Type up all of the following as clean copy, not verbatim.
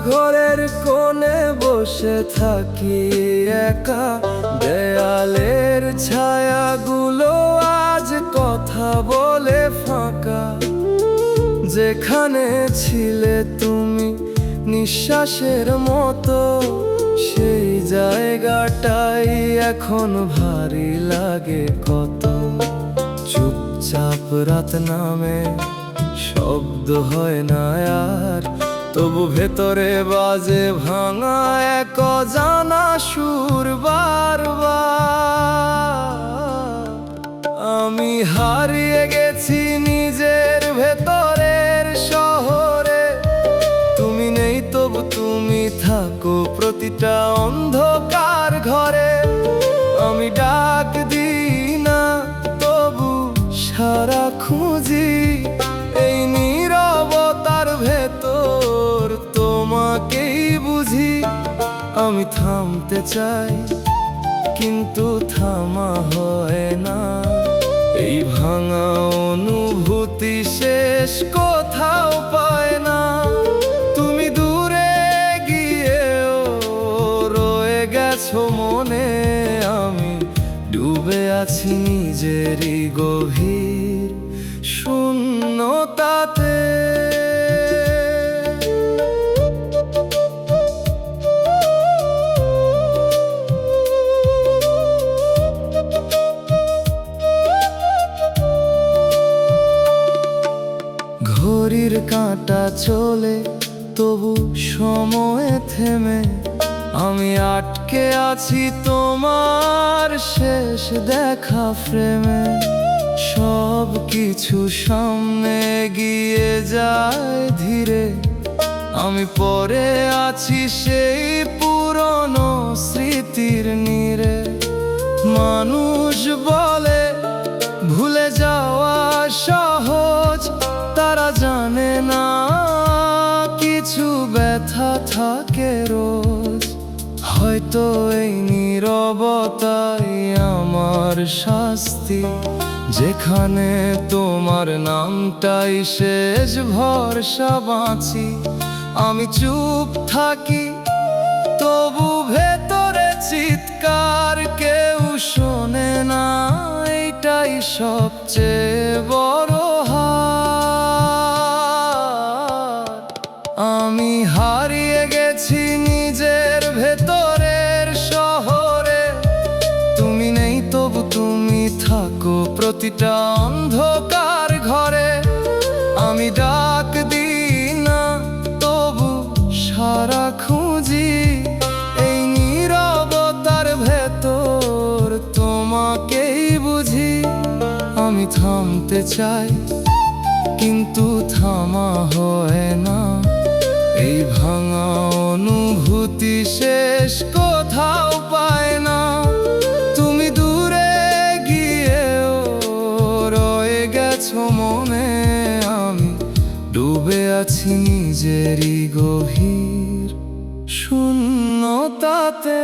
ঘরের কোণে বসে থাকি একা, দেয়ালের ছায়াগুলো আজ কথা বলে ফাঁকা। যেখানে ছিলে তুমি নিঃশ্বাসের মতো, সেই জায়গাটাই এখন ভারী লাগে কত। চুপচাপ রাত নামে, শব্দ হয় না আর, তবু ভেতরে বাজে ভাঙা এক অজানা সুর বারবার। আমি হারিয়ে গেছি নিজের ভেতরের শহরে, তুমি নেই তবু তুমি থাকো প্রতিটা অন্ধকার ঘরে। আমি ডাক দিই না তবু সারা খুঁজি, এই নীরবতার ভেতর তোমাকেই বুঝি। আমি থামতে চাই কিন্তু থামা হয় না, এই ভাঙা অনুভূতি শেষ কোথাও পায় না। তুমি দূরে গিয়েও রয়ে গেছো মনে, আমি ডুবে আছি নিজেরই গভীর শূন্যতাতে। ঘড়ির কাঁটা চলে তবু সময়ে থেমে, আমি আটকে আছি তোমার শেষ দেখা ফ্রেমে। সব কিছু সামনে এগিয়ে যায় ধীরে, আমি পড়ে আছি সেই পুরনো স্মৃতির নীড়ে। মানুষ বলে ভুলে যাওয়া সহজ, তারা জানে না কিছু ব্যথা থাকে রোজ। হয়তো এই নীরবতাই আমার শাস্তি, যেখানে তোমার নামটাই শেষ ভরসা বাঁচি। আমি চুপ থাকি তবু ভেতরে চিৎকার কেউ শোনে না, এইটাই সবচেয়ে বড় হার। আমি হারিয়ে গেছি নিজের ভেতরের শহরে, তুমি নেই তবু তুমি থাকো প্রতিটা অন্ধকার ঘরে। আমি ডাক দিই না তবু সারা খুঁজি, এই নীরবতার ভেতর তোমাকেই বুঝি। আমি থামতে চাই কিন্তু থামা হয় না, এই ভাঙা অনুভূতি শেষ কোথাও পায় না। তুমি দূরে গিয়েও রয়ে গেছো মনে, আমি ডুবে আছি নিজেরই গভীর শূন্যতাতে।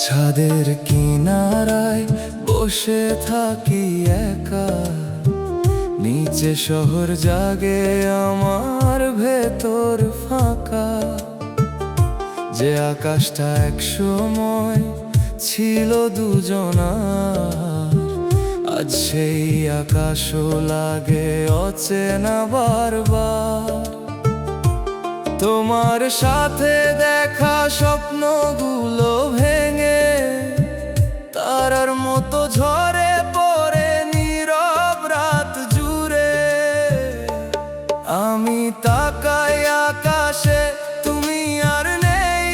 ছাদের কিনারায় বসে থাকি একা, নিচে শহর জাগে আমার ভেতর ফাঁকা। যে আকাশটা এক সময় ছিল দুজনার, আজ সেই আকাশও লাগে অচেনা বারবার। তোমার সাথে দেখা স্বপ্নগুলো ভেঙে তারার মতো ঝরে পড়ে নীরব রাত জুড়ে। আমি তাকাই আকাশে, তুমি আর নেই,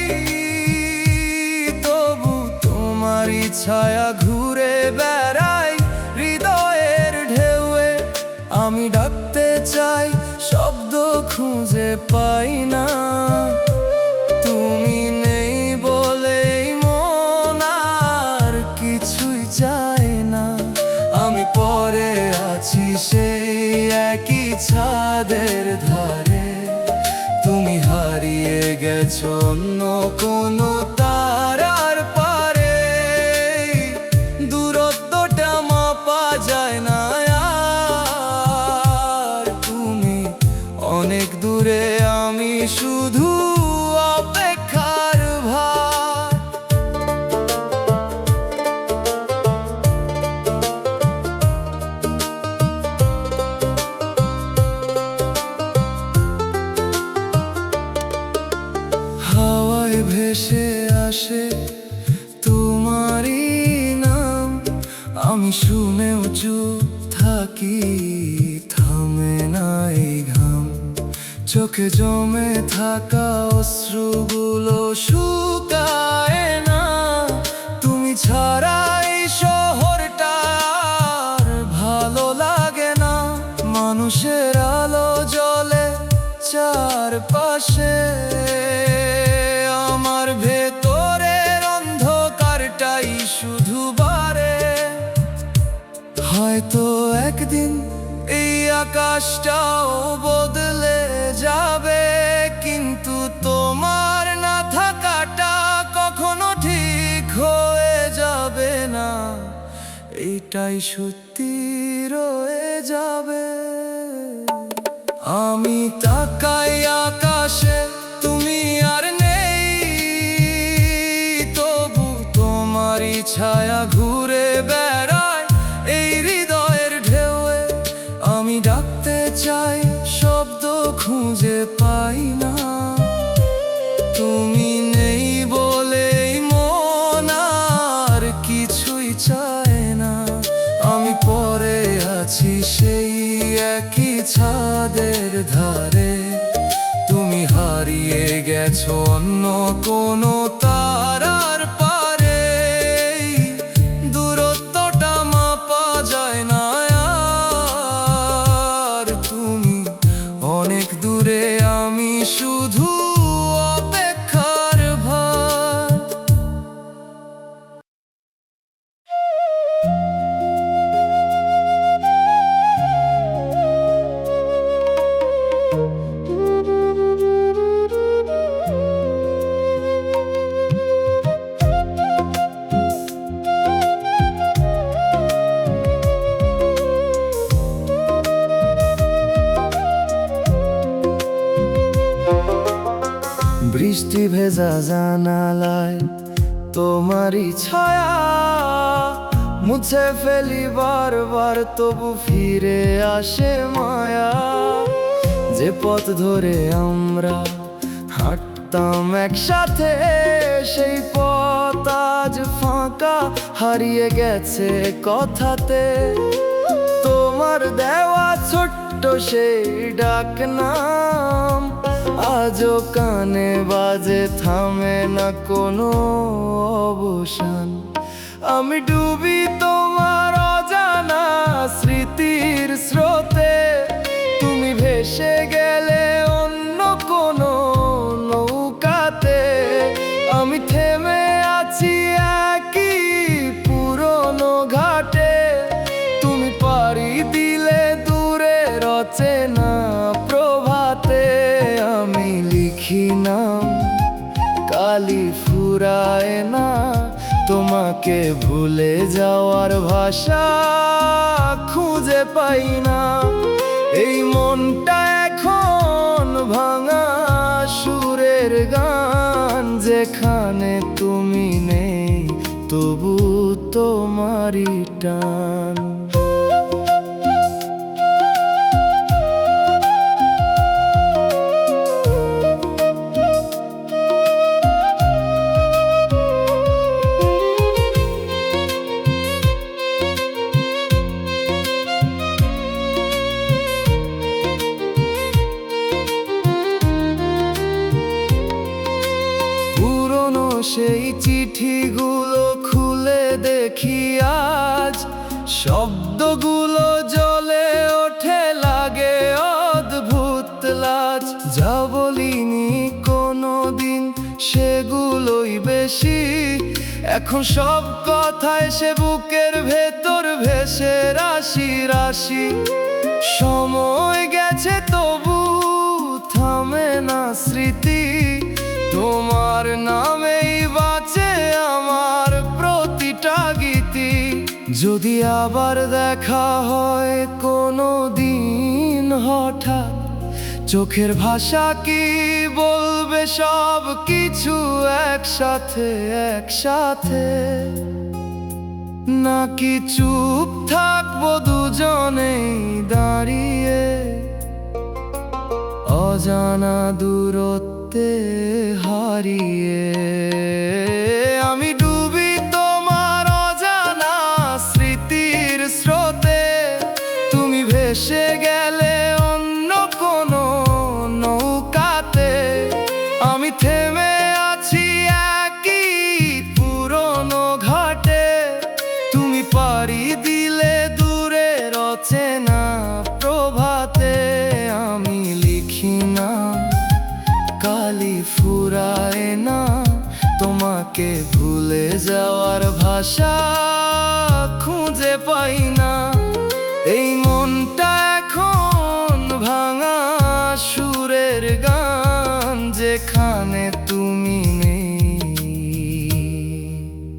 তবু তোমারই ছায়া ঘুরে বেড়াই হৃদয়ের ঢেউয়ে। আমি ডাকতে চাই শব্দ খুঁজে পাই না, অন্য কোনো তারার পারে। দূরত্বটা মাপা যায় না আর, তুমি অনেক দূরে, আমি শুধু অপেক্ষার ভার। হাওয়ায় ভেসে আসে তোমারই নাম, আমি শুনেও চুপ থাকি, থামে না এই ঘাম। চোখে জমে থাকা অশ্রুগুলো শুকায় না, তুমি ছাড়া এই শহরটা আর ভালো লাগে না। মানুষের আলো জ্বলে চারপাশে, আমার ভেতরের অন্ধকারটাই শুধু বাড়ে। হয়তো একদিন এই আকাশটাও বদলে যাবে, কিন্তু তোমার না থাকাটা কখনো ঠিক হয়ে যাবে না, এটাই সত্যি রয়ে যাবে। আমি তাকাই আকাশে, তুমি আর নেই, তবু তোমারই ছায়া ঘুরে বেড়ায় এই হৃদয়ের ঢেউয়ে। আমি ডাকতে চাই, শব্দ খুঁজে পাই না, তুমি নেই বলেই মন আর কিছুই চায় না। আমি পড়ে আছি সেই একই ছাদের ধারে, তুমি হারিয়ে গেছো অন্য কোনো তারার পারে। দূরত্বটা মাপা যায় না আর, তুমি অনেক দূরে, আমি শুধু অপেক্ষার ভার। বৃষ্টি ভেজা জানালায় তোমারই ছায়া, মুছে ফেলি বারবার তবু ফিরে আসে মায়া। যে পথ ধরে আমরা হাঁটতাম একসাথে, সেই পথ আজ ফাঁকা, হারিয়ে গেছে কথাতে। তোমার দেওয়া ছোট্ট সেই ডাক নাম আজও কানে বাজে, থামে না কোনো অবসান। আমি ডুবি তোমার অজানা স্মৃতির স্রোতে, তুমি ভেসে গেলে অন্য কোনো নৌকাতে। আমি থেমে আছি একই পুরনো ঘাটে, তুমি পাড়ি দিলে দূরের অচেনা প্রভাতে। আমি লিখি নাম, কালি ফুরায় না, তোমাকে ভুলে যাওয়ার ভাষা খুঁজে পাই না। এই মনটা এখন ভাঙা সুরের গান, যেখানে তুমি নেই তবু তোমারই টান। সেই চিঠিগুলো খুলে দেখি আজ, শব্দগুলো জ্বলে ওঠে, লাগে অদ্ভুত লাজ। যা বলিনি কোনো দিন সেগুলোই বেশি, এখন সব কথা এসে বুকের ভেতর ভেসে রাশি রাশি। সময় গেছে তবু থামে না স্মৃতি, তোমার নামেই বাঁচে আমার প্রতিটা গীতি। যদি আবার দেখা হয় কোনো দিন হঠাৎ, চোখের ভাষা কি বলবে সব কিছু একসাথে একসাথে, নাকি চুপ থাকবো দুজনেই দাঁড়িয়ে অজানা দূরত্বে হারিয়ে। আমি ডুবি তোমার অজানা স্মৃতির স্রোতে, তুমি ভেসে গেলে অন্য কোনো নৌকাতে। আমি থেমে আছি একই পুরনো ঘাটে, তুমি পাড়ি দিলে দূরের অচেনা প্রভাতে। আমি লিখি না, কালি ফুরায় না, তোমাকে ভুলে যাওয়ার ভাষা খুঁজে পাই না। এই মনটা এখন ভাঙা সুরের গান, যেখানে তুমি নেই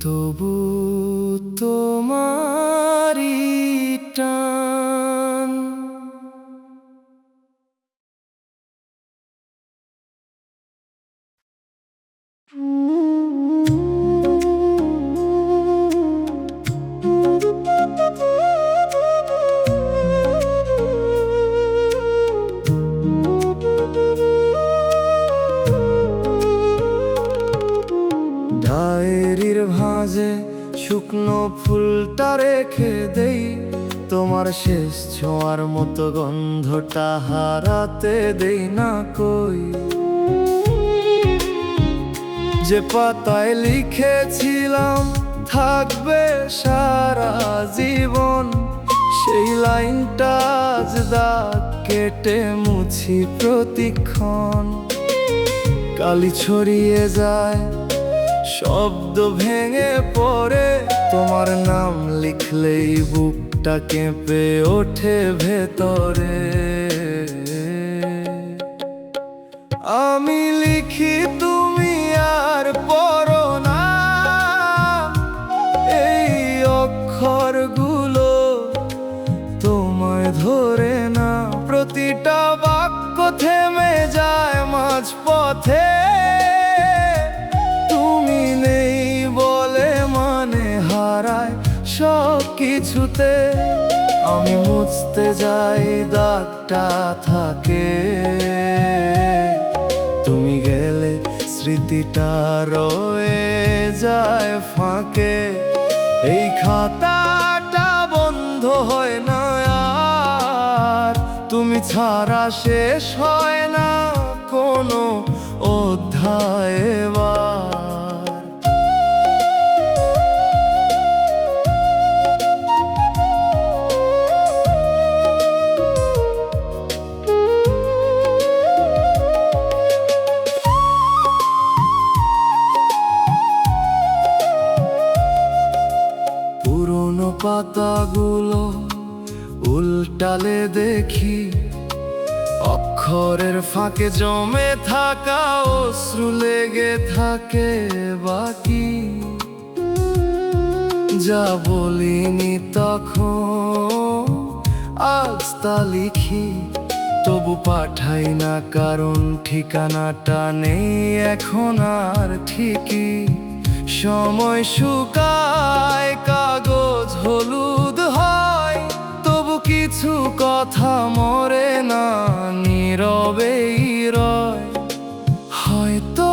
তবু তোমারই টান। ডায়েরির ভাঁজে শুকনো ফুলটা রেখে দেই, তোমার শেষ ছোঁয়ার মতো গন্ধটা হারাতে দেই না কই। যে পাতায় লিখেছিলাম থাকবে সারা জীবন, সেই লাইনটা আজ দাগ কেটে মুছি প্রতিক্ষণ। কালি ছড়িয়ে যায়, শব্দ ভেঙে পড়ে, তোমার নাম লিখলেই বুকটা কেঁপে ওঠে ভেতরে। আমি লিখি তুমি আর পড়ো না, এই অক্ষরগুলো তোমায় ধরে না। প্রতিটা বাক্য থেমে যায় মাঝপথে, তুমি নেই বলে মানে হারায় সব কিছুতে। আমি মুছতে যাই দাগটা থাকে, তুমি গেলে স্মৃতিটা রয়ে যায় ফাঁকে। এই খাতাটা বন্ধ হয় না আর, তুমি ছাড়া শেষ হয় না কোনো অধ্যায় এবার। পুরোনো পাতাগুলো উল্টালে দেখি, অক্ষরের ফাঁকে জমে থাকা অশ্রু লেগে থাকে বাকি। যা বলিনি তখন আজ তা লিখি, তবু পাঠাই না কারণ ঠিকানাটা নেই এখন আর ঠিকই। সময় শুকায়, কাগজ হলুদ হয়, তবু কিছু কথা মরে না, নীরবেই রয়। হয়তো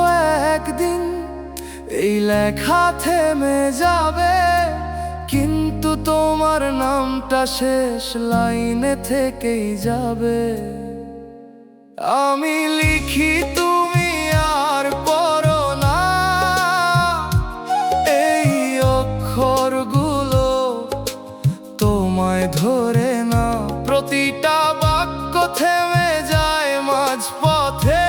একদিন এই লেখা থেমে যাবে, কিন্তু তোমার নামটা শেষ লাইনে থেকেই যাবে। আমি লিখি তুমি আর পড়ো না, এই অক্ষরগুলো তোমায় ধরে না। প্রতিটা বাক্য থেমে যায় মাঝপথে,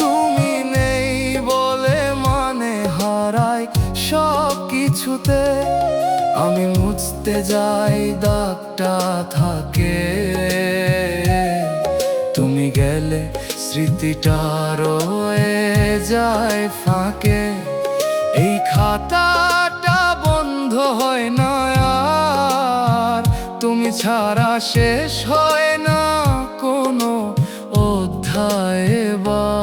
তুমি নেই বলে মানে হারায় সব কিছুতে। আমি মুছতে যাই দাগটা থাকে, তুমি গেলে স্মৃতিটা রয়ে যায় ফাঁকে, এই খাতাটা বন্ধ হয় না আর, তুমি ছাড়া শেষ হয় না কোনো অধ্যায় এবার।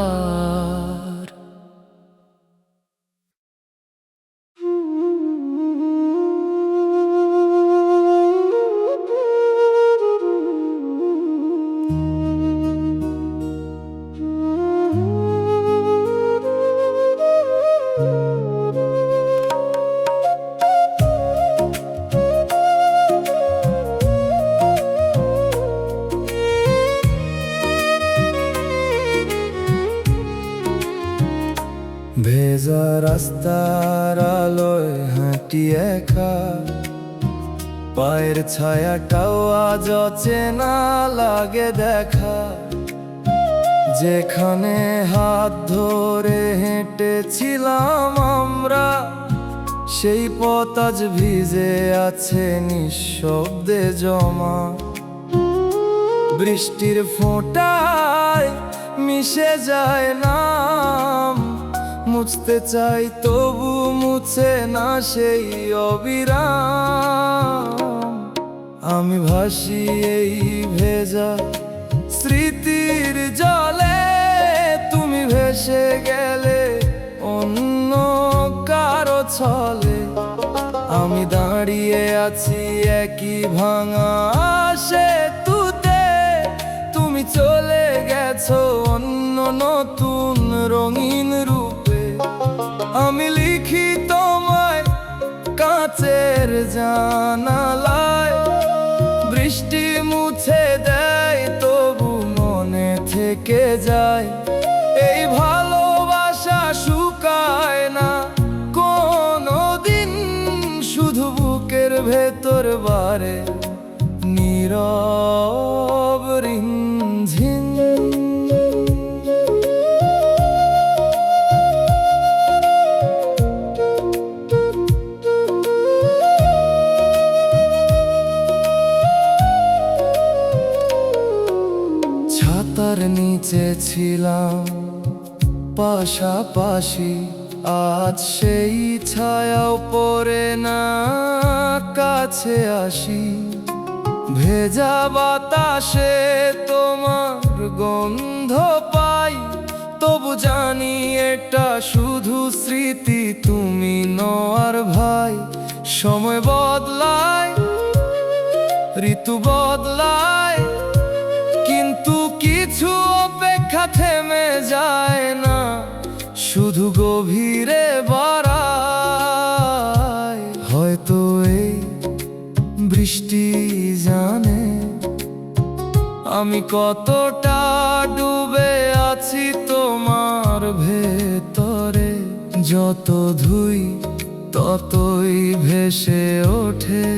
ভেজা রাস্তার আলোয় হাঁটি একা, পায়ের ছায়াটাও আজ অচেনা লাগে দেখা। যেখানে হাত ধরে হেঁটেছিলাম আমরা, সেই পথ আজ ভিজে আছে নিঃশব্দে জমা। বৃষ্টির ফোঁটায় মিশে যায় নাম, মুছতে চাই তবু মুছে না সেই অবিরাম। আমি ভাসি এই ভেজা স্মৃতির জলে, তুমি ভেসে গেলে অন্য কারো ছলে। আমি দাঁড়িয়ে আছি একই ভাঙা সেতুতে, তুমি চলে গেছো অন্য নতুন রঙিন রূপে। আমি লিখি তোমায় কাঁচের জানালায়, বৃষ্টি মুছে দেয় তবু মনে থেকে যায়। এই ভালোবাসা শুকায় না কোনো দিন, শুধু বুকের ভেতর বারে নীরব রিমঝিম। ছাতার নিচে ছিলাম পাশাপাশি, আজ সেই ছায়াও পড়ে না কাছে আসি। ভেজা বাতাসে তোমার গন্ধ পাই, তবু জানি এটা শুধু স্মৃতি, তুমি নও আর ভাই। সময় বদলায়, ঋতু বদলায়, কিন্তু কিছু অপেক্ষা থেমে যায় না, শুধু গভীরে বাড়ায়। হয়তো এই বৃষ্টি জানে আমি কতটা ডুবে আছি তোমার ভেতরে। যত ধুই ততই ভেসে ওঠে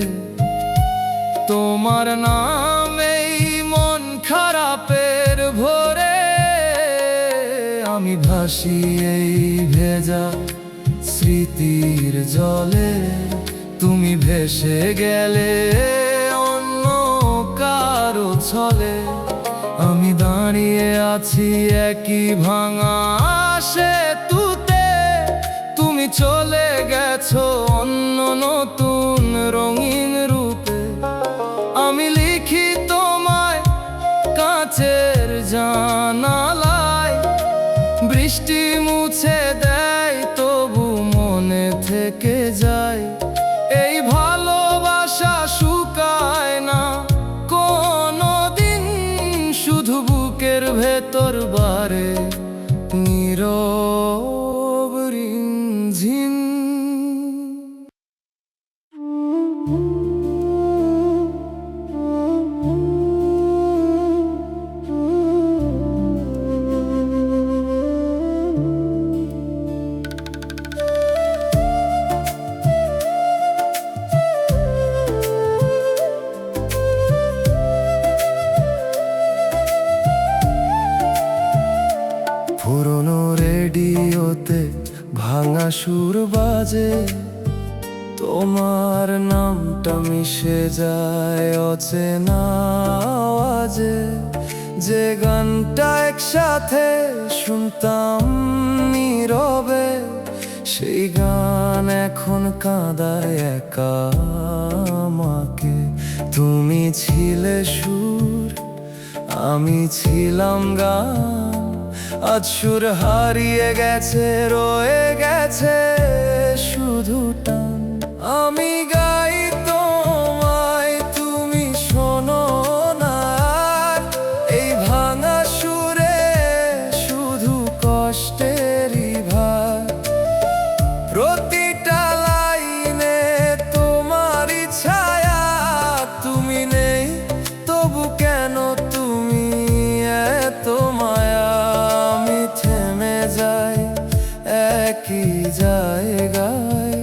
তোমার নামেই মন খারাপের ভোরে। আমি ভাসি এই ভেজা স্মৃতির জলে, তুমি ভেসে গেলে অন্য কারো ছলে। আমি দাঁড়িয়ে আছি একই ভাঙা সেতুতে, তুমি চলে গেছো অন্য নতুন রঙিন রূপে। আমি লিখি তোমায় কাঁচের জানালায়, বৃষ্টি মুছে দেয় তবু মনে থেকে যায়। এই ভালোবাসা শুকায় না কোনো দিন, শুধু বুকের ভেতর বারে নীরব রিমঝিম। পুরনো রেডিওতে ভাঙা সুর বাজে, তোমার নামটা মিশে যায় অচেনা আওয়াজে। যে গানটা একসাথে শুনতাম নীরবে, সেই গান এখন কাঁদায় একা আমাকে। তুমি ছিলে সুর, আমি ছিলাম গান, আজ সুর হারিয়ে গেছে, রয়ে গেছে শুধু টান। আমি গাই তোমায়, তুমি শোনো না, এই ভাঙা সুরে শুধু কষ্টেরই ভার। প্রতিটা লাইনে তোমারই ছায়া, তুমি নেই তবু কেন তুমি এত মায়া। আমি থেমে যাই একই জায়গায়,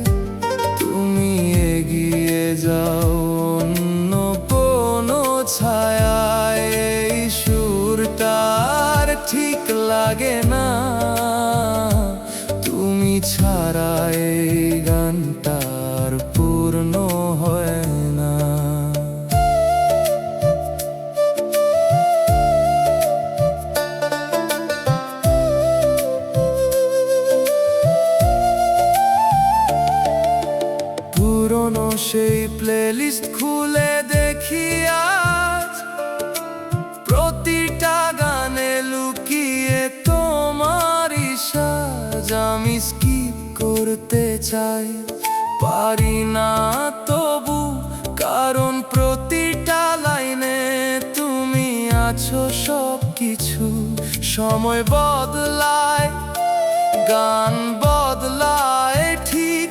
তুমি এগিয়ে যাও অন্য কোনো ছায়ায়। এই সুরটার ঠিক লাগে না, তুমি ছাড়া এই গানটার পূর্ণ হয় না। পুরনো সেই প্লেলিস্ট খুলে দেখি আজ, প্রতিটা গানে লুকিয়ে তোমারই সাজ। আমি স্কিপ করতে চাই, পারি না তবু, কারণ প্রতিটা লাইনে তুমি আছো। সব কিছু সময় বদলায়, গান বদলায় ঠিক,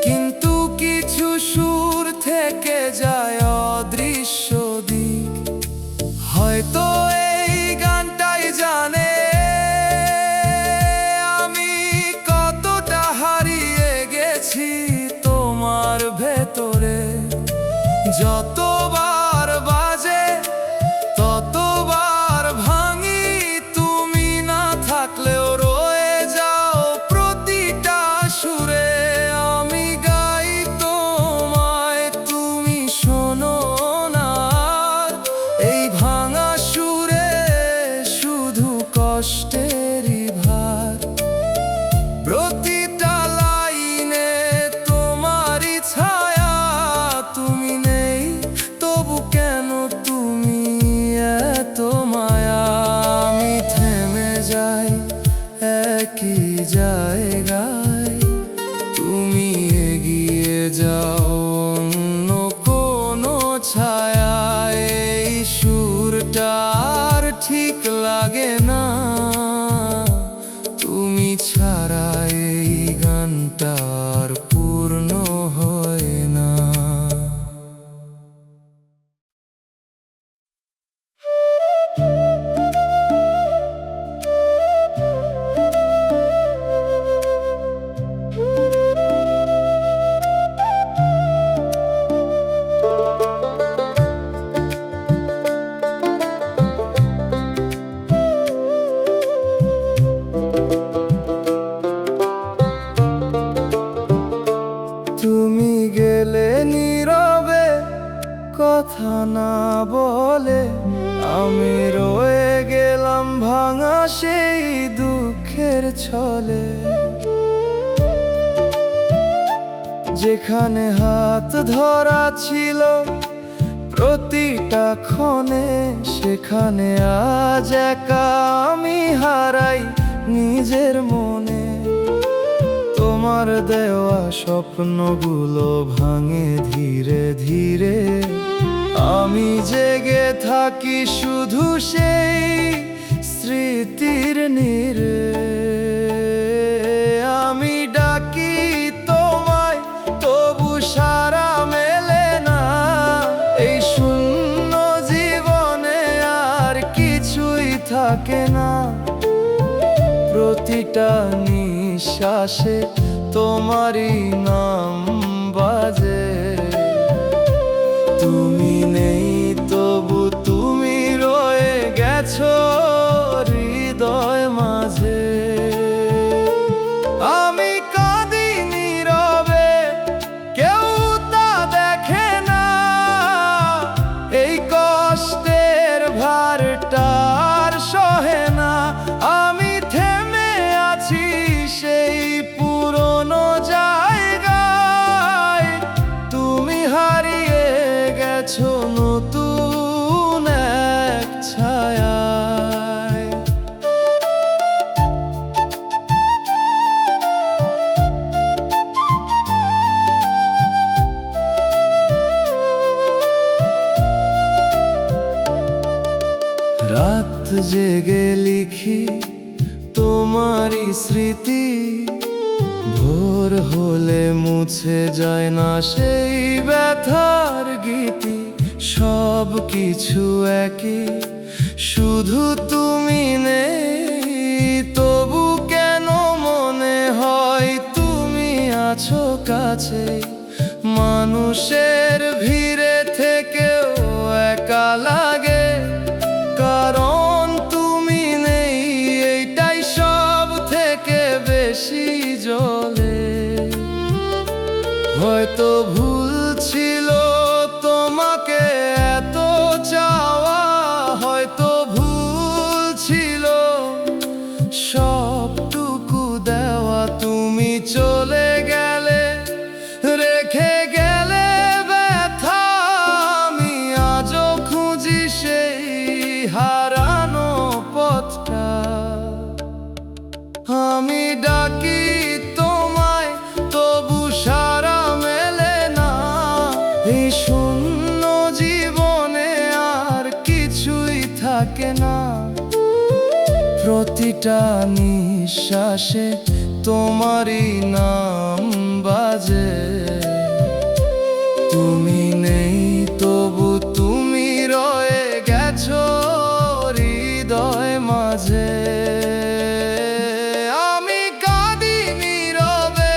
কিন্তু কিছু সুর থেকে যায় অদৃশ্য দিক। হয়তো এই গানটাই জানে আমি কতটা হারিয়ে গেছি তোমার ভেতরে। যতবার বাজে ততবার ভাঙি, তুমি না থাকলেও রয়ে যাও প্রতিটা সুরে। আমি গাই তোমায়, তুমি শোনো না, এই ভাঙা সুরে শুধু কষ্টেরই ভার। প্রতিটা লাইনে তোমারই ছায়া, তুমি নেই তবু কেন তুমি এত মায়া। আমি থেমে যাই একই জায়গায়, তুমি এগিয়ে যাও অন্য কোনো ছায়ায়। এই সুরটার ঠিক লাগে না, তুমি ছাড়া এই গানটার পূর্ণ হয় না। তুমি গেলে নীরবে, কথা না বলে, আমি রয়ে গেলাম ভাঙা সেই দুঃখের ছলে। যেখানে হাত ধরা ছিল প্রতিটা ক্ষণে, সেখানে আজ একা আমি হারাই নিজের মনে। তোমার দেওয়া স্বপ্নগুলো ভাঙে ধীরে ধীরে, আমি জেগে থাকি শুধু সেই স্মৃতির নীড়ে। আমি ডাকি তোমায় তবু সাড়া মেলে না, এই শূন্য জীবনে আর কিছুই থাকে না। প্রতিটা নিঃশ্বাসে তোমারই নাম বাজে, তুমি নেই তবু তুমি রয়ে গেছো হৃদয় মাঝে। আমি কাঁদি নীরবে, কেউ তা দেখে না, এই কষ্টের ভারটা জেগে লিখি তোমারই স্মৃতি। ভোর হলে মুছে যায় না সেই ব্যথার গীতি। সব কিছু একই, শুধু তুমি নেই। তবু কেন মনে হয় তুমি আছো কাছে। মানুষের ভিড়ে থেকেও একা লাগে, কারণ তুমি নেই এইটাই সব থেকে বেশি জ্বলে। হয়তো ভুল ছিল তোমাকে এত চাওয়া, হয়তো ভুল ছিল সবটুকু দেওয়া। তুমি চলে গেলে, রেখে গেলে ব্যথা। আমি আজও খুঁজি সেই হারানো পথটা। আমি ডাকি তোমায়, তবু সারা মেলে না। এই শূন্য জীবনে আর কিছুই থাকে না। প্রতিটা নিঃশ্বাসে তোমারই নাম বাজে। তুমি নেই তবু তুমি রয়ে গেছো হৃদয় মাঝে। আমি কাঁদি নীরবে,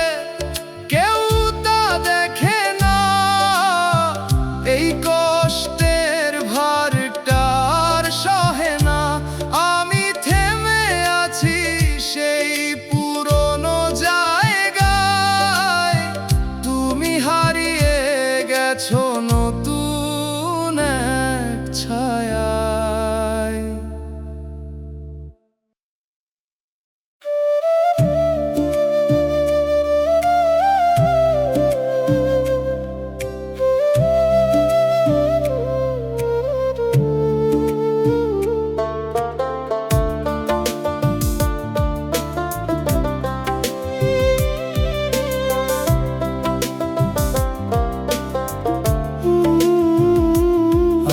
কেউ তা দেখে না। এই কষ্টের ভারটা আর সহে না। আমি থেমে আছি সেই পুরনো জায়গায়। তুমি হারিয়ে গেছো নতুন এক ছায়ায়।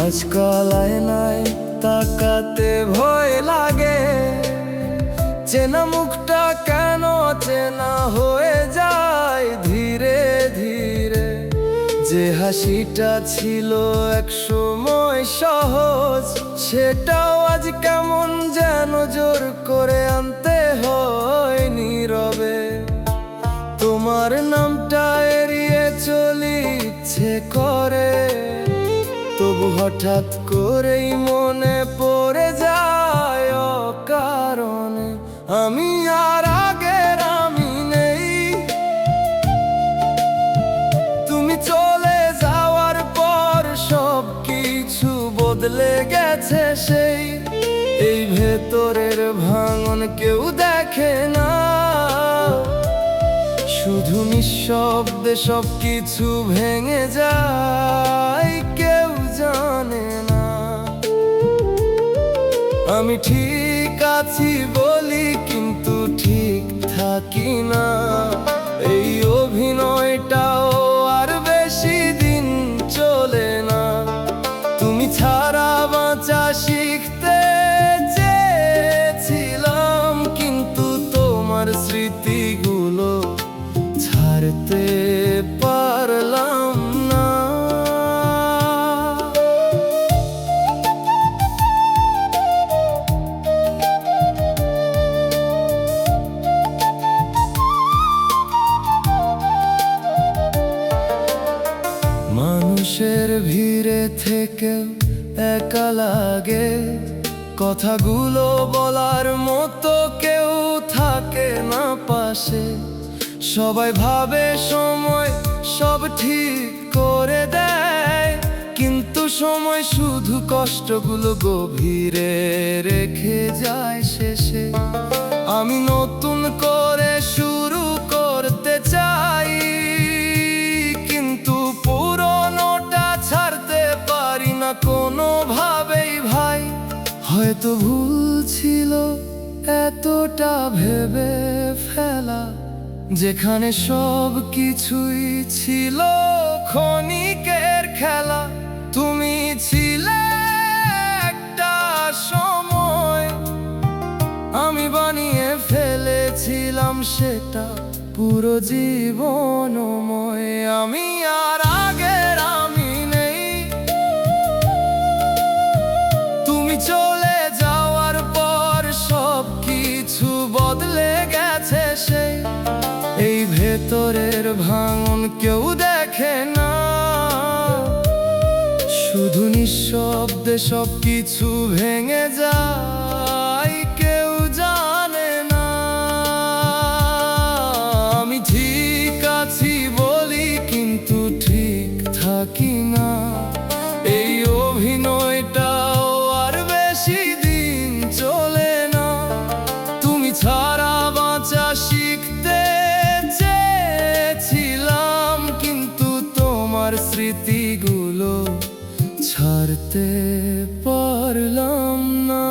আজকাল আয়নায় তাকাতে ভয় লাগে। চেনা মুখটা কেন চেনা হয়ে যায় ধীরে ধীরে। যে হাসিটা ছিল এক সময় সহজ, সেটাও আজ কেমন যেন জোর করে আনতে হয় নীরবে। তোমার নামটা এড়িয়ে চলি ইচ্ছে করে, তবু হঠাৎ করেই মনে পড়ে যায় অকারণে। আমি আর আগের আমি নেই। তুমি চলে যাওয়ার পর সব কিছু বদলে গেছে সেই। এই ভেতরের ভাঙন কেউ দেখে না, শুধু নিঃশব্দে সব কিছু ভেঙে যায়, কেউ জানে না। আমি ঠিক আছি বলি কিন্তু ঠিক থাকি না। এই অভিনয়টাও আর বেশি দিন চলে না। তুমি ছাড়া বাঁচা শিখতে চেয়েছিলাম, কিন্তু তোমার স্মৃতিগুলো ছাড়তে পারলাম না। মানুষের ভিড়ে থেকে একা লাগে। কথাগুলো বলার মতো কেউ থাকে না পাশে। সবাই ভাবে সময় সব ঠিক করে দেয়, কিন্তু সময় শুধু কষ্টগুলো গভীরে রেখে যায় শেষে। আমি নতুন করে শুরু করতে চাই, কিন্তু পুরনোটা ছাড়তে পারি না কোনোভাবেই ভাই। হয়তো ভুল ছিল এতটা ভেবে ফেলা, যেখানে সব কিছুই ছিল ক্ষণিকের খেলা। তুমি ছিলে একটা সময় ভালোবাসাটা পুরো জীবনময়। আমি আর আগের আমি নেই, তুমি চলে যাওয়ার পর সব কিছু বদলে গেছে সেই। এই ভেতরের ভাঙন কেউ দেখে না, শুধু নিঃশব্দে সব কিছু ভেঙে যায়, কেউ জানে না। আমি ঠিক আছি বলি কিন্তু ঠিক থাকি না, এই অভিনয়টাও আর বেশি দিন চলে না। তুমি ছাড়া বাঁচা শিখতে চেয়েছিলাম, কিন্তু তোমার স্মৃতিগুলো ছাড়তে পারলাম না।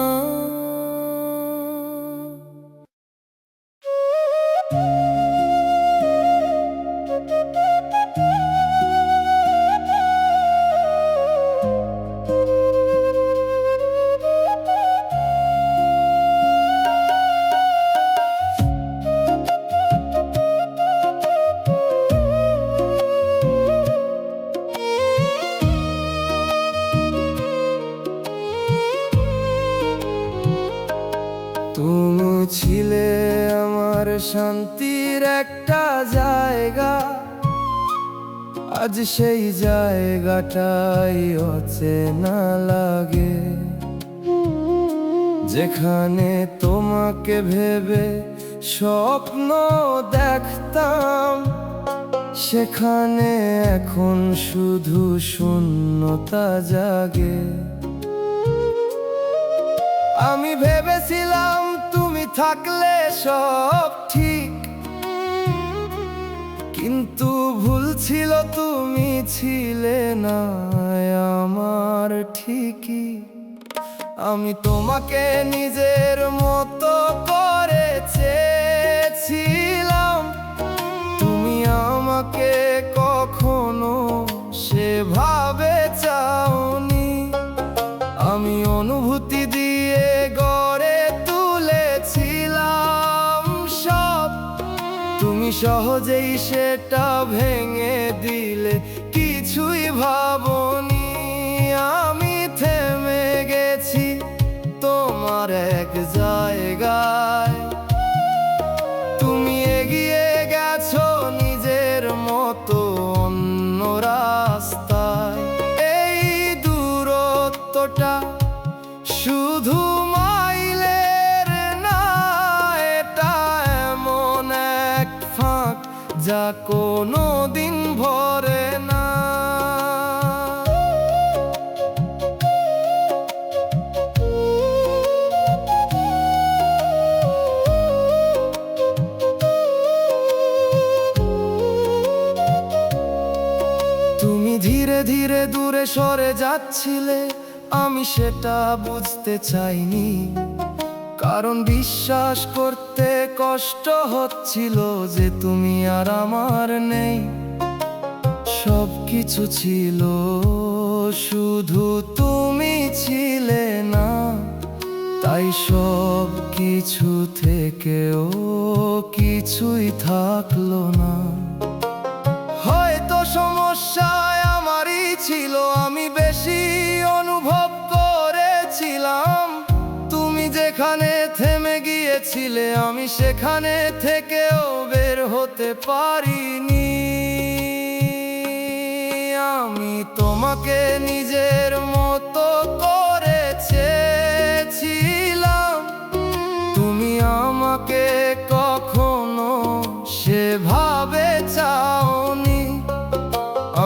তুমি ছিলে আমার শান্তির একটা জায়গা, আজ সেই জায়গাটাই অচেনা লাগে। যেখানে তোমাকে ভেবে স্বপ্ন দেখতাম, সেখানে এখন শুধু শূন্যতা জাগে। আমি ভেবেছিলাম তুমি থাকলে সব ঠিক, কিন্তু ভুল ছিল, তুমি ছিলে না আমার ঠিকই। আমি তোমাকে নিজের মতো করে চেয়েছিলাম, তুমি আমাকে কখনো সেভাবে চাওনি। আমি অনুভূতি দিয়ে গড়ে তুলেছিলাম সব, তুমি সহজেই সেটা ভেঙে দিলে, কিছুই ভাবনি। আমি থেমে গেছি তোমার এক জায়গায়, তুমি এগিয়ে গেছো নিজের মতো অন্য রাস্তায়। এই দূরত্বটা শুধু মাইলের না, এটা এমন এক ফাঁক যা কোনো দিন ভরে না। তুমি ধীরে ধীরে দূরে সরে যাচ্ছিলে, আমি সেটা বুঝতে চাইনি, কারণ বিশ্বাস করতে কষ্ট হচ্ছিল যে তুমি আর আমার নেই। সব কিছু ছিল, শুধু তুমি ছিলে না, তাই সব কিছু থেকেও কিছুই থাকলো না। হয়তো সমস্যায় আমারই ছিল, আমি বেশি অনুভব করেছিলাম। তুমি যেখানে থেমে গিয়েছিলে, আমি সেখানে থেকেও বের হতে পারিনি। আমি তোমাকে নিজের মতো করে চেয়েছিলাম, তুমি আমাকে কখনো সেভাবে চাওনি।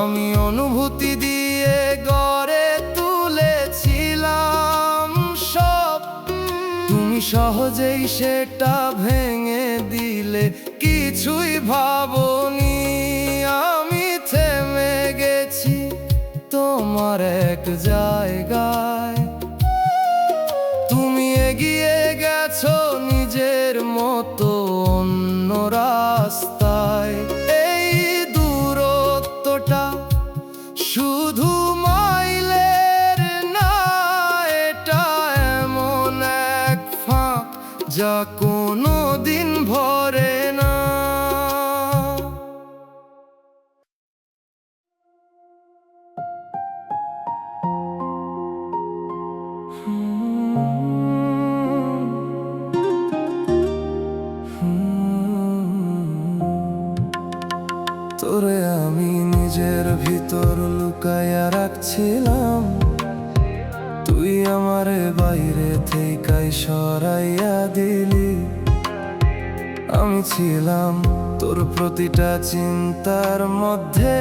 আমি অনুভূতি দিয়ে গড়ে তুলেছিলাম সব, তুমি সহজেই সেটা ভেঙে দিলে, কিছুই ভাবনি। আমি থেমে গেছি তোমার এক জায়গায়, তুমি এগিয়ে গেছো নিজের মতো অন্য রাস্তায়। এই দূরত্বটা শুধু মাইলের না, এটা এমন এক ফাঁক যা কোনো দিন ভরে না। আমি নিজের ভিতর লুকাইয়া রাখছিলাম, তুই আমারে বাইরে থেইকাই সরাইয়া দিলি। আমি ছিলাম তোর প্রতিটা চিন্তার মধ্যে,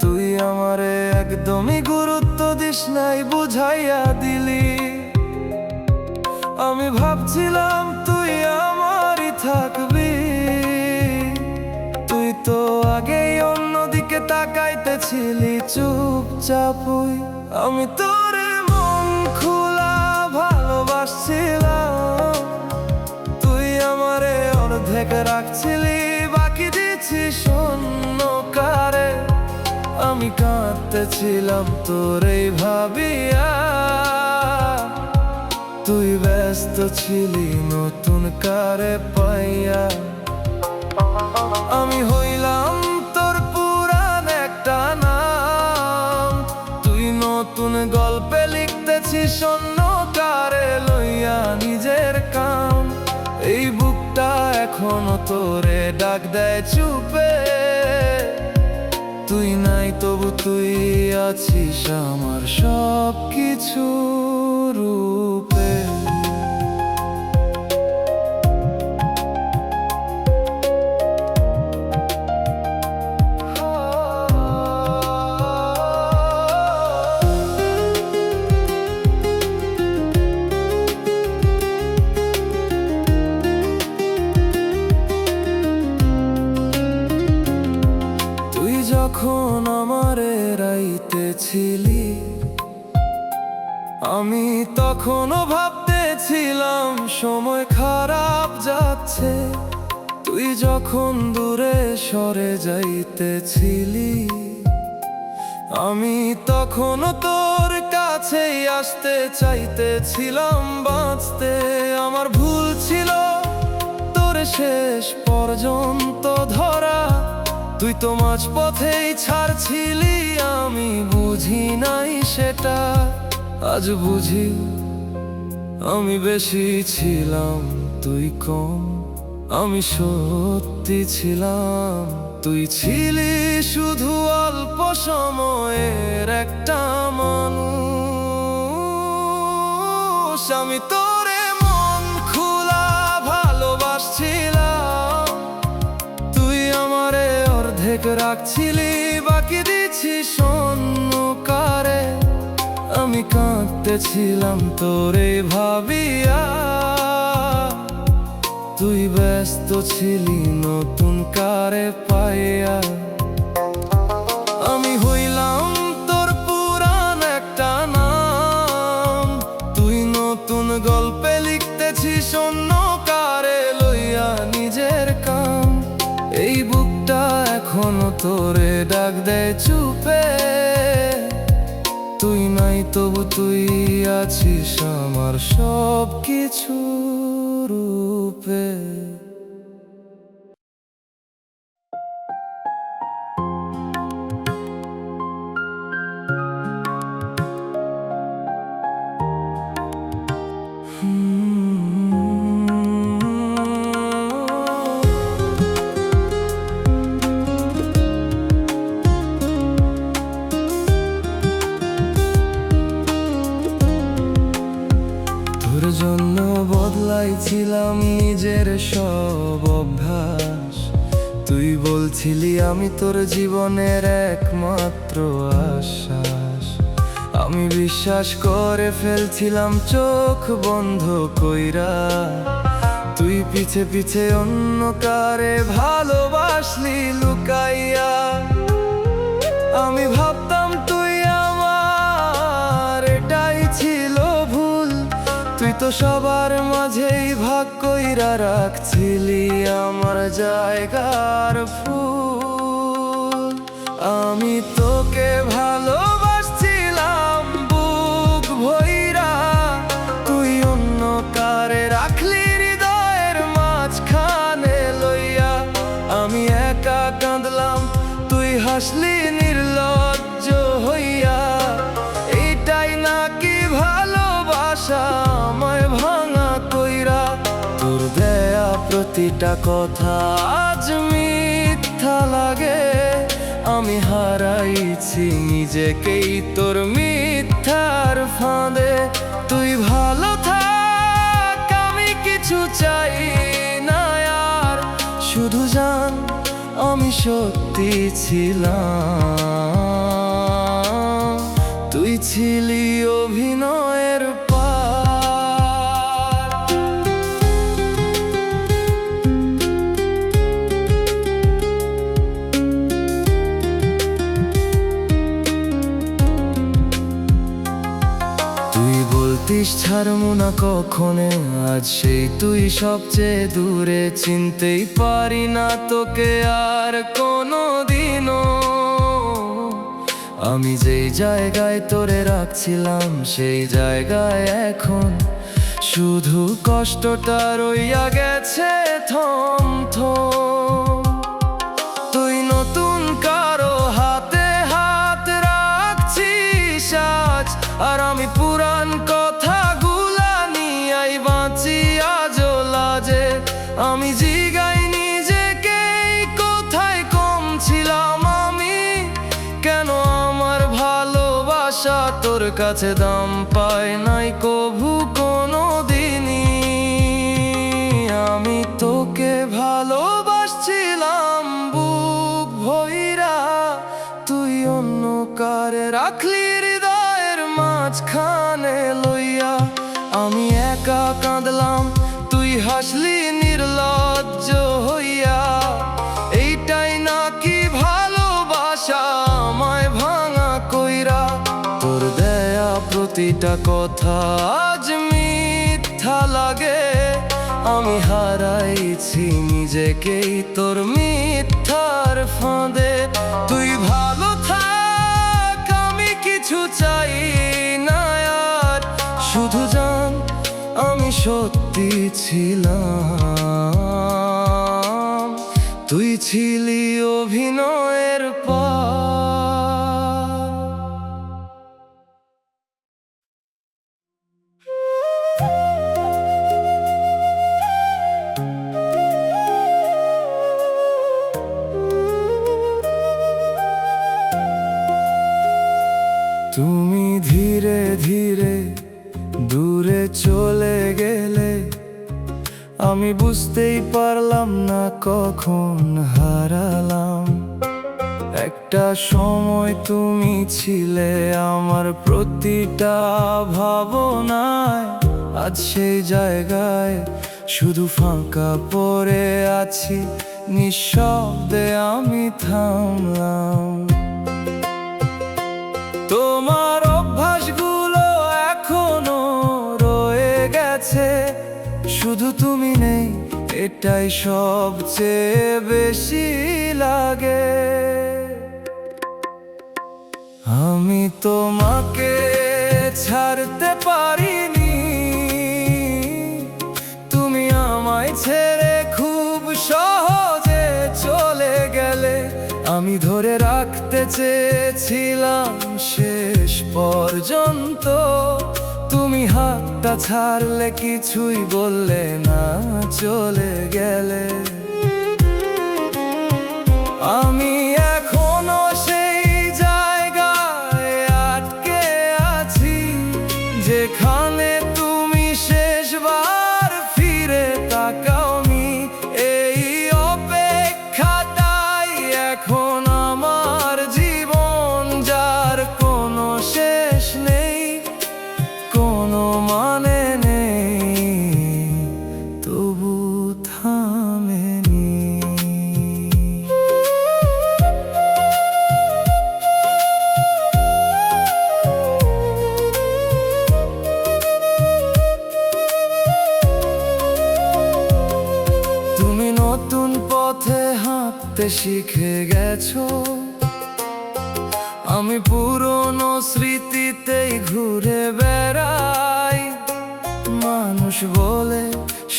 তুই আমারে একদমই গুরুত্ব দিস নাই, বুঝাইয়া দিলি। আমি ভাবছিলাম তুই আমারই থাকবি, তুই তো আগেই অন্যদিকে তাকাইতেছিলি চুপচাপই। আমি তোরে মন খোলা ভালোবাসছিলাম, তুই আমারে অর্ধেক রাখছিলি, বাকি দিছি শূন্য কারে। আমি কাঁদতেছিলাম তোরে ভাবিয়া, তুই ব্যস্ত ছিলি নতুন কারে পাইয়া। আমি হইলাম তোর পুরান একটা নাম, তুই নতুন গল্পে লিখতেছিস অন্য কারে লইয়া নিজের কাম। এই বুকটা এখনো তোরে ডাক দেয় চুপে, তুই নাই তবু তুই আছিস আমার সব কিছু রূপে। যখন আমারে রাইতেছিলি, আমি তখনও ভাবতেছিলাম সময় খারাপ যাচ্ছে। তুই যখন দূরে সরে যাইতেছিলি, আমি তখনও তোর কাছেই আসতে চাইতেছিলাম বাঁচতে। আমার ভুল ছিল তোর শেষ পর্যন্ত ধরা, তুই তো মাঝ পথেই ছাড়ছিলি, আমি বুঝি নাই সেটা। আজ বুঝি আমি বেশি ছিলাম তুই কম, আমি সত্যি ছিলাম তুই ছিলি শুধু অল্প সময়ের একটা মানুষ। আমি তোরে মন খোলা ভালোবাসছিলাম, তুই আমারে অর্ধেক রাখছিলি, বাকি দিছি শূন্য কারে। আমি কাঁদতেছিলাম তোরে ভাবিয়া, তুই ব্যস্ত ছিলি নতুন কারে পাইয়া। আমি হইলাম তোর পুরান একটা নাম, তুই নতুন গল্পে লিখতেছিস অন্য কারে লইয়া নিজের কাম। এই বুকটা এখনো তোরে ডাক দেয় চুপে, তুই নাই তবু তুই আছিস আমার সব কিছু রূপে। তোর জন্য বদলাইছিলাম নিজের সব অভ্যাস, তুই বলছিলি আমি তোর জীবনের একমাত্র আশ্বাস। আমি বিশ্বাস করে ফেলছিলাম চোখ বন্ধ কইরা, তুই পিছে পিছে অন্য কারে ভালোবাসলি লুকাইয়া। আমি ভাবতাম তুই আমার, এটাই ছিল ভুল, তুই তো সবার মাঝেই ভাগ কইরা রাখছিলি আমার জায়গার ফুল। আমি তোকে ভালোবাসছিলাম বুক ভইরা, তুই অন্য কারে রাখলি হৃদয়ের মাঝখানে লইয়া। আমি একা কাঁদলাম, তুই হাসলি নির্লজ্জ হইয়া। এইটাই নাকি ভালোবাসা আমায় ভাঙা কইরা? তোর দেয়া প্রতিটা কথা আজ মিথ্যা লাগে। আমি হারাইছি নিজেকেই তোর মিথ্যার ফাঁদে। তুই ভালো থাক, আমি কিছু চাই না আর। শুধু জান আমি সত্যি ছিলাম, তুই ছিলি অভিনয়ের পার। তুই বলতিস ছাড়বো না কখনো, আজ সেই তুই সবচেয়ে দূরে। চিনতেই পারি না তোকে আর কোনো দিনও। আমি যেই জায়গায় তোরে রাখছিলাম সেই জায়গায় এখন শুধু কষ্টটা রইয়া গেছে থম থম। তুই নতুন কারো হাতে হাত রাখছিস আজ, আর আমি পুরান কথাগুলা নিয়াই বাঁচি আজও লাজে। আমি জিগাই নিজেকে কোথায় কম ছিলাম আমি, কেন আমার ভালোবাসা তোর কাছে দাম পায় নাই কভু কোনো দিনই। আমি তোকে ভালোবাসছিলাম বুক ভইরা, তুই অন্য কারে রাখলি হৃদয়ের মাঝখানে লইয়া। আমি একা কাঁদলাম, তুই হাসলি নির্লজ্জ হইয়া। এইটাই নাকি ভালোবাসা আমায় ভাঙা কইরা। তোর দেয়া প্রতিটা কথা আজ মিথ্যা লাগে। আমি হারাইছি নিজেকেই তোর মিথ্যার ফাঁদে। তুই ভালো থাক, আমি কিছু চাই না আর। শুধু জান আমি সত্যি ছিলাম, তুই ছিলি অভিনয়ের পার। তুমি ধীরে ধীরে দূরে চলে গেলে, আমি বুঝতেই পারলাম না কখন হারালাম। একটা সময় তুমি ছিলে আমার প্রতিটা ভাবনায়, আজ সেই জায়গায় শুধু ফাঁকা পড়ে আছি। নিঃশব্দে আমি থামলাম। তোমার অভ্যাসগুলো এখনো রয়ে গেছে, শুধু তুমি নেই এটাই সবচেয়ে বেশি লাগে। আমি তোমাকে ছাড়তে পারিনি, তুমি আমায় ছেড়ে খুব সহজে চলে গেলে। আমি ধরে রাখতে চেয়েছিলাম শেষ পর্যন্ত, তুমি হাতটা ছাড়লে কিছুই বললে না, চলে গেলে। আমি এখনো সেই জায়গায় আটকে আছি, যেখানে তুমি শেষবার ফিরে তাকাওনি। এই অপেক্ষাটাই এখন আমার জীবন, যার কোনো শেষ নেই, কোনো মানে নেই, তবু থামেনি। তুমি নতুন পথে হাঁটতে শিখে গেছো, আমি পুরনো স্মৃতিতেই ঘুরে বেড়াই। মানুষ বলে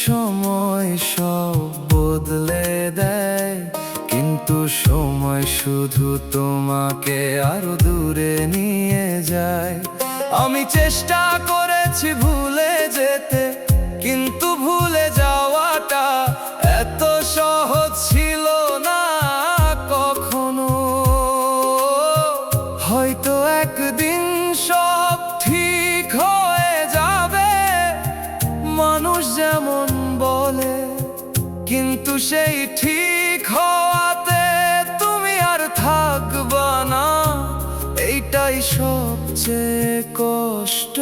সময় সব বদলে দেয়, কিন্তু সময় শুধু তোমাকে আরো দূরে নিয়ে যায়। আমি চেষ্টা করেছি ভুলে যেতে, কিন্তু ভুলে যাওয়াটা এত সহজ ছিল না সেই ঠিক হওয়াতে তুমি আর থাকবা না, এইটাই সবচেয়ে কষ্ট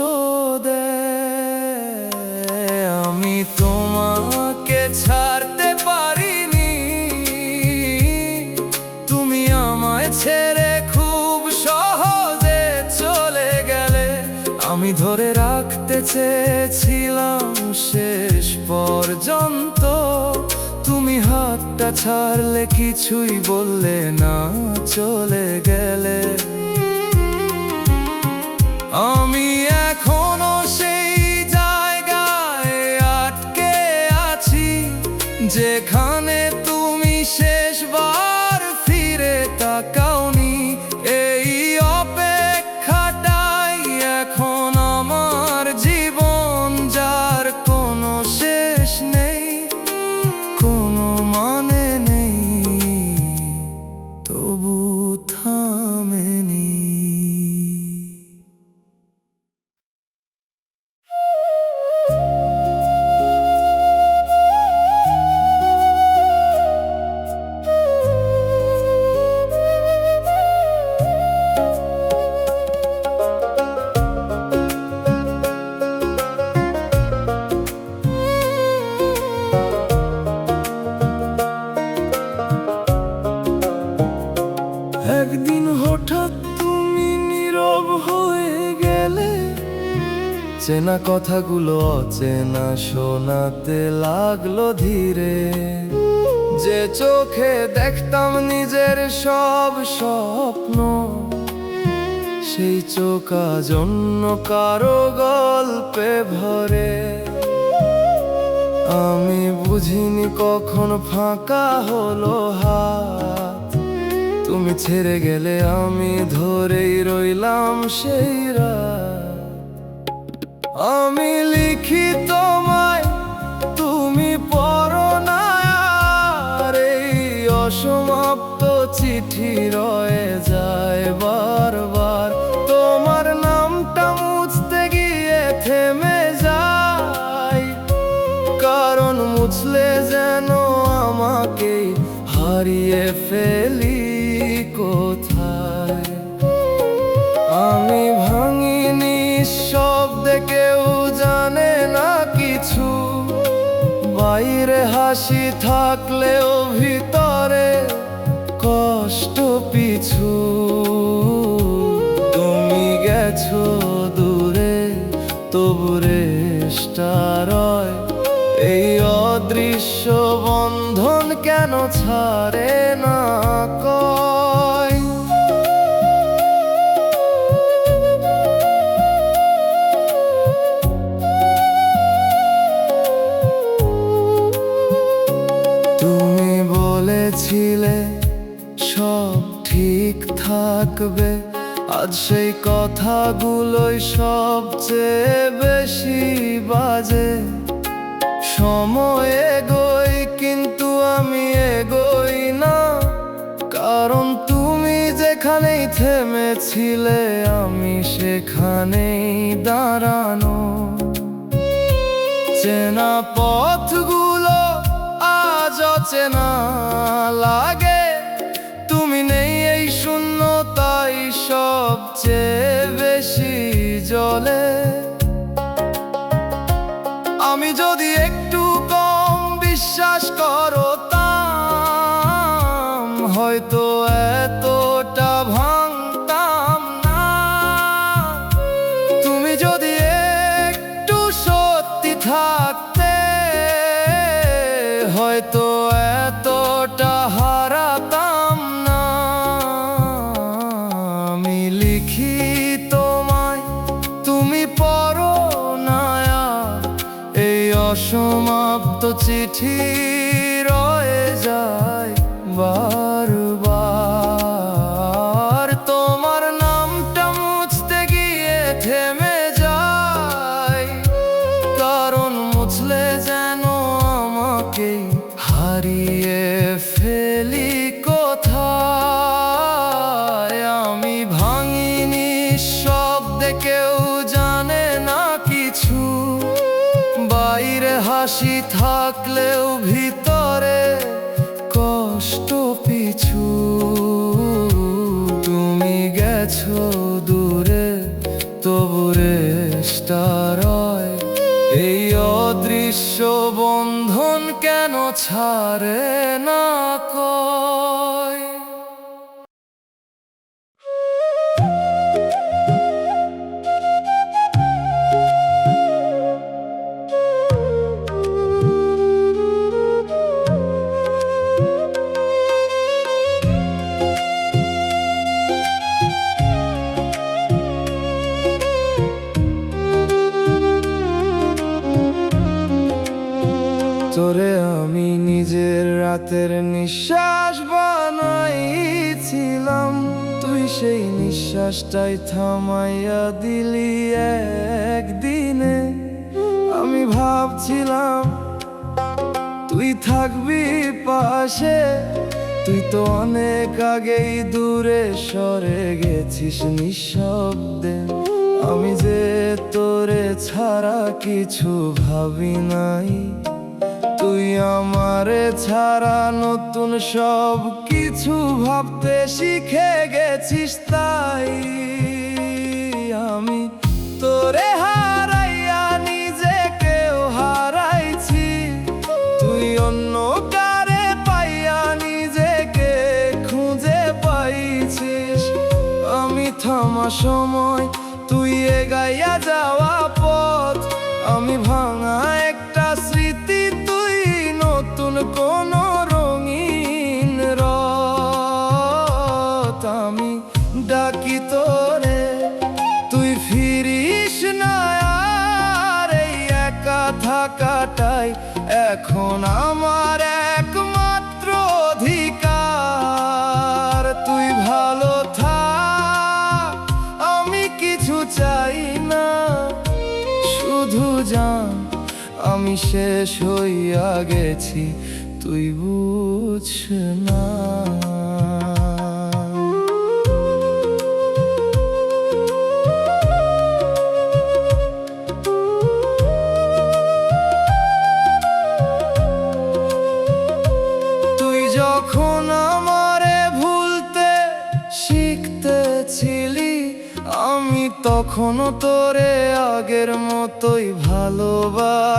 দেয়। আমি তোমাকে ছাড়তে পারিনি, তুমি আমায় ছেড়ে খুব সহজে চলে গেলে। আমি ধরে রাখতে চেয়েছিলাম শেষ পর্যন্ত, তুমি হাতটা ছাড়লে, কিছুই বললে না, চলে গেলে। আমি এখনো সেই জায়গায় আটকে আছি, যেখানে তুমি শেষবার ফিরে তাকাওনি। এই অপেক্ষাটাই এখন আমার জীবন, যার কোনো শেষ নেই, কোনো মানে নেই, তবু থামেনি। একদিন হঠাৎ তুমি নীরব হয়ে গেলে, চেনা কথাগুলো অচেনা শোনাতে লাগলো ধীরে। যে চোখে দেখতাম নিজের সব স্বপ্ন, সেই চোখ আজ অন্য কারো গল্পে ভরে। আমি বুঝিনি কখন ফাঁকা হলো হাত, তুমি ছেড়ে গেলে আমি ধরেই রইলাম সেই রাত। আমি লিখি তোমায়, তুমি পড়ো না আর, এই অসমাপ্ত চিঠি রয়ে যায় বারবার। তোমার নামটা মুছতে গিয়ে থেমে যাই, কারণ মুছলে যেন আমাকেই হারিয়ে ফেলি কোথায়। আমি ভাঙিনি শব্দে, কেউ জানে না কিছু, বাইরে হাসি থাকলেও ভিতরে কষ্ট পিছু। তুমি গেছো দূরে, তবু রেশটা রয়, এই অদৃশ্য বন্ধন কেন ছাড়ে না কয়। তুমি বলেছিলে সব ঠিক থাকবে, আজ সেই কথাগুলোই সবচেয়ে বেশি বাজে। সময় এগোই কিন্তু আমি এগোই না, কারণ তুমি যেখানেই থেমেছিলে আমি সেখানেই দাঁড়ানো। চেনা পথগুলো আজ অচেনা লাগে, তুমি নেই এই শূন্যতাই সবচেয়ে বেশি জ্বলে। আমি যদি একটু কম বিশ্বাস করতাম, হয়তো এতটা ভাঙতাম না। তুমি যদি একটু সত্যি থাকতে, হয়তো এতটা হারাতাম না। আমি লিখি তোমায়, তুমি পড়ো না আর, এই অসমাপ্ত চিঠি রয়ে যায় বারবার। তোমার নামটা মুছতে গিয়ে থেমে যায়, কারণ মুছলে যেন আমাকেই হারিয়ে ফেলি কোথায়। আমি ভাঙিনি শব্দে, কেউ জানে না কিছু, বাইরে হাসি থাকলেও ভিতরে গেছো দূরে, তবু রেশটা রয়। এই অদৃশ্য বন্ধন কেন ছাড়ে না কয়? তোরে আমি নিজের রাতের নিঃশ্বাস বানাইছিলাম, তুই সেই নিঃশ্বাসটাই থামাইয়া দিলি একদিনে। আমি ভাবছিলাম তুই থাকবি পাশে, তুই তো অনেক আগেই দূরে সরে গেছিস নিঃশব্দে। আমি যে তোরে ছাড়া কিছু ভাবি নাই, তুই আমারে ছাড়া নতুন সব কিছু ভাবতে শিখে গেছিস। তাই আমি তোরে হারাইয়া নিজেকেও হারাইছি, তুই অন্য কারে পাইয়া নিজেকে খুঁজে পাইছিস। আমি থামা সময়, তুই এগাইয়া যাওয়া পথ, আমি ভাঙা একটা স্মৃতি, তুই নতুন কোন রঙিন রথ। আমি ডাকি তোরে, তুই ফিরিস না আর, এই একা থাকাটাই এখন আমার একমাত্র অধিকার। তুই ভালো থাক, আমি কিছু চাই না, শুধু জান আমি শেষ হইয়া গেছি, তুই বুঝ না। তুই যখন আমারে ভুলতে শিখতেছিলি, আমি তখনও তোরে আগের মতোই ভালোবাসতেছিলাম।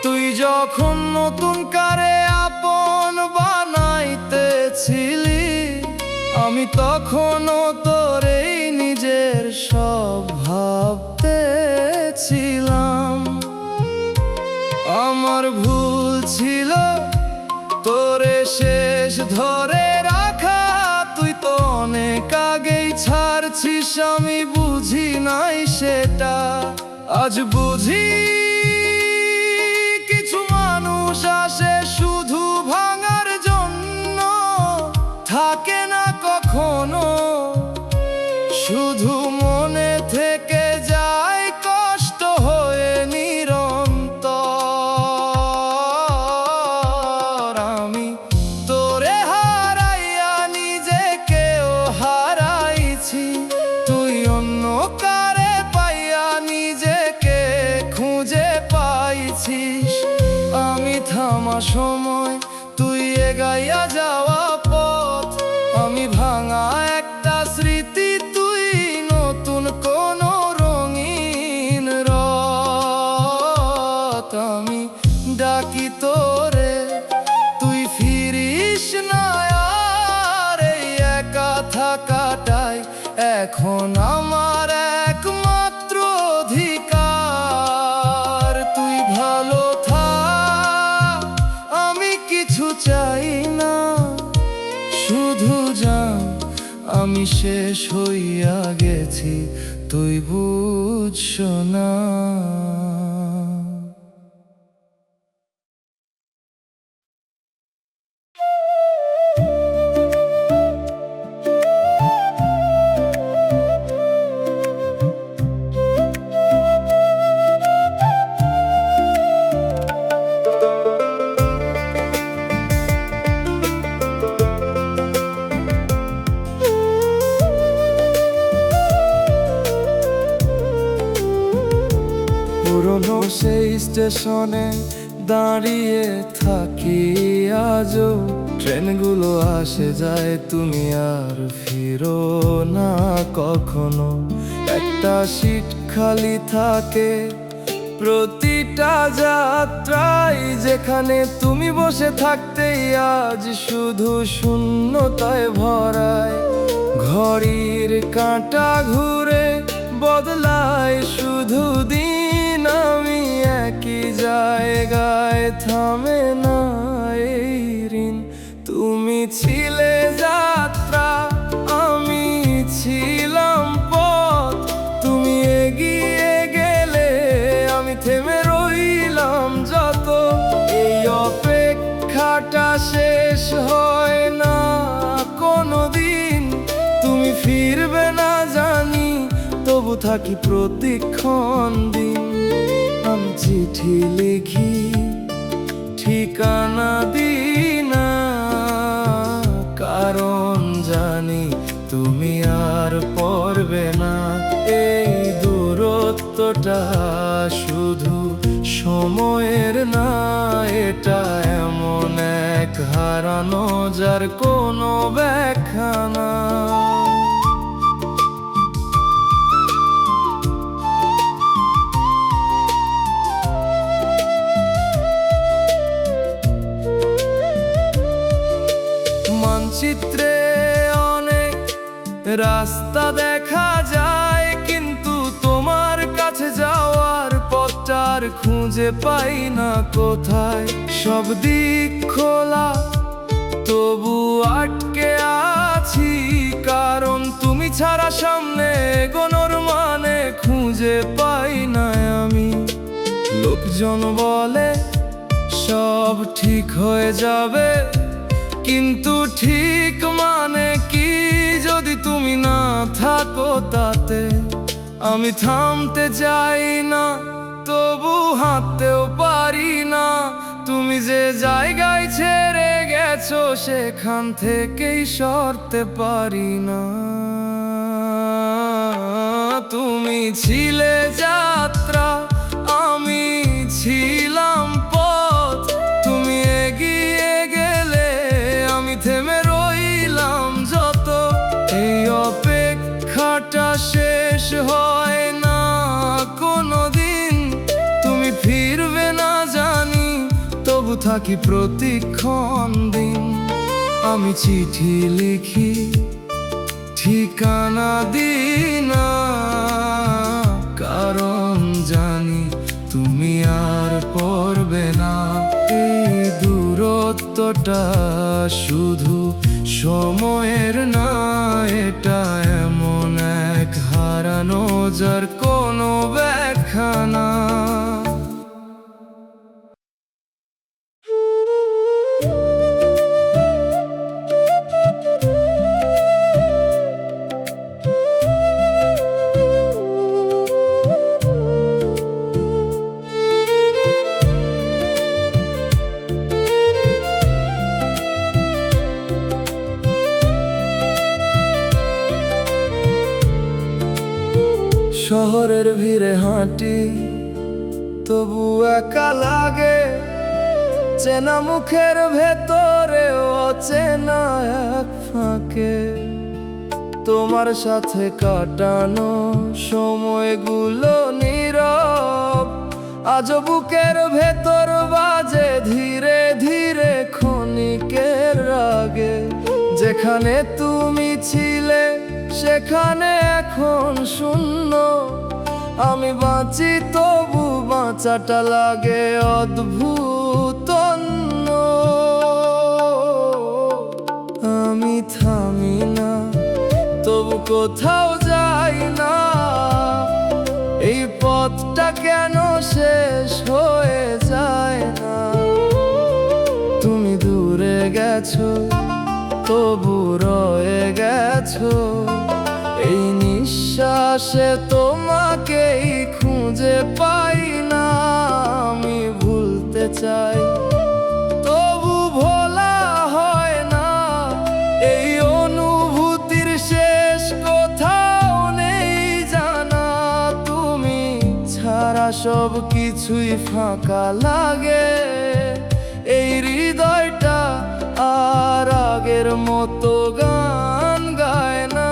তুই যখন নতুন কারে আপন বানাইতেছিলি, আমি তখনও তোরেই নিজের সব ভাবতেছিলাম। আমার ভুল ছিল তোরে শেষ ধরে রাখা, তুই তো অনেক আগেই ছাড়ছিস, আমি বুঝি নাই সেটা। আজ বুঝি কিছু মানুষ আসে শুধু ভাঙার জন্য, থাকে না কখনো, শুধু মনে থেকে যায় কষ্ট হয়ে নিরন্তর। আমি তোরে হারাইয়া নিজেকেও হারাইছি, তুই অন্য কারে পাইয়া নিজেকে খুঁজে পাইছিস। আমি থামা সময়, তুই এগাইয়া যাওয়া পথ, আমি ভাঙা একটা স্মৃতি, তুই নতুন কোন রঙিন রথ। আমি ডাকি তোরে, তুই ফিরিস না আর, এই একা থাকাটাই এখন আমার একমাত্র অধিকার। তুই ভালো থাক, আমি কিছু চাই না, শুধু জান আমি শেষ হইয়া গেছি, তুই বুঝছ না। পুরনো সেই স্টেশনে দাঁড়িয়ে থাকি আজও, ট্রেনগুলো আসে যায়, তুমি আর ফিরো না কখনো। একটা সিট খালি থাকে প্রতিটা যাত্রায়, যেখানে তুমি বসে থাকতেই আজ শুধু শূন্যতায় ভরায়। ঘড়ির কাঁটা ঘুরে বদলায় শুধু দিন, আমি একই জায়গায় থামে না এই ঋণ। তুমি ছিলে যাত্রা, আমি ছিলাম পথ। তুমি এগিয়ে গেলে আমি থেমে রইলাম যত। এই অপেক্ষাটা শেষ হয় না কোনোদিন। তুমি ফিরবে না জানি, তবু থাকি প্রতিক্ষণ দিন। আমি চিঠি লিখি, ঠিকানা দিই না, কারণ জানি তুমি আর পড়বে না। এই দূরত্বটা শুধু সময়ের না, এটা এমন এক হারানো যার কোনো ব্যাখ্যা না। মানচিত্রে অনেক রাস্তা দেখা যায়, কিন্তু তোমার কাছে যাওয়ার পথটার খুঁজে পাই না কোথায়। সব দিক খোলা, তবু আটকে আছি, কারণ তুমি ছাড়া সামনে এগোনোর মানে খুঁজে পাই না আমি। লোকজন বলে সব ঠিক হয়ে যাবে, কিন্তু ঠিক মানে কি যদি তুমি না থাকো তাতে? আমি থামতে চাই না, তবু হাঁটতেও পারি না। তুমি যে জায়গায় ছেড়ে গেছো সেখান থেকেই সরতে পারি না। তুমি ছিলে যাত্রা, আমি ছিলাম পথ। তুমি এগিয়ে গেলে আমি থেমে রইলাম যত। এই অপেক্ষাটা শেষ হয় না কোনোদিন। তুমি ফিরবে না জানি, তবু থাকি প্রতিক্ষণ দিন। আমি চিঠি লিখি, ঠিকানা দিই না, কারণ জানি তুমি আর পড়বে না। এই দূরত্বটা শুধু সময়ের না, এটা এমন এক হারানো যার কোনো ব্যাখ্যা না। শহরের ভিড়ে হাঁটি, তবু একা লাগে। চেনা মুখের ভেতরে অচেনা এক ফাঁকে। তোমার সাথে কাটানো সময়গুলো নীরব, আজ বুকের ভেতর বাজে ধীরে ধীরে ক্ষণিকের রাগে। যেখানে তুমি ছিলে সেখানে এখন শূন্য। আমি বাঁচি তবু বাঁচাটা লাগে অদ্ভুত অন্য। আমি থামি না, তবু কোথাও যাই না। এই পথটা কেন শেষ হয়ে যায় না? তুমি দূরে গেছো, তবু রয়ে গেছো। এই নিঃশ্বাসে তোমাকেই খুঁজে পাই না। আমি ভুলতে চাই, তবু ভোলা হয় না। এই অনুভূতির শেষ কোথাও নেই জানা। তুমি ছাড়া সব কিছুই ফাঁকা লাগে। এই হৃদয়টা আর আগের মতো গান গায় না।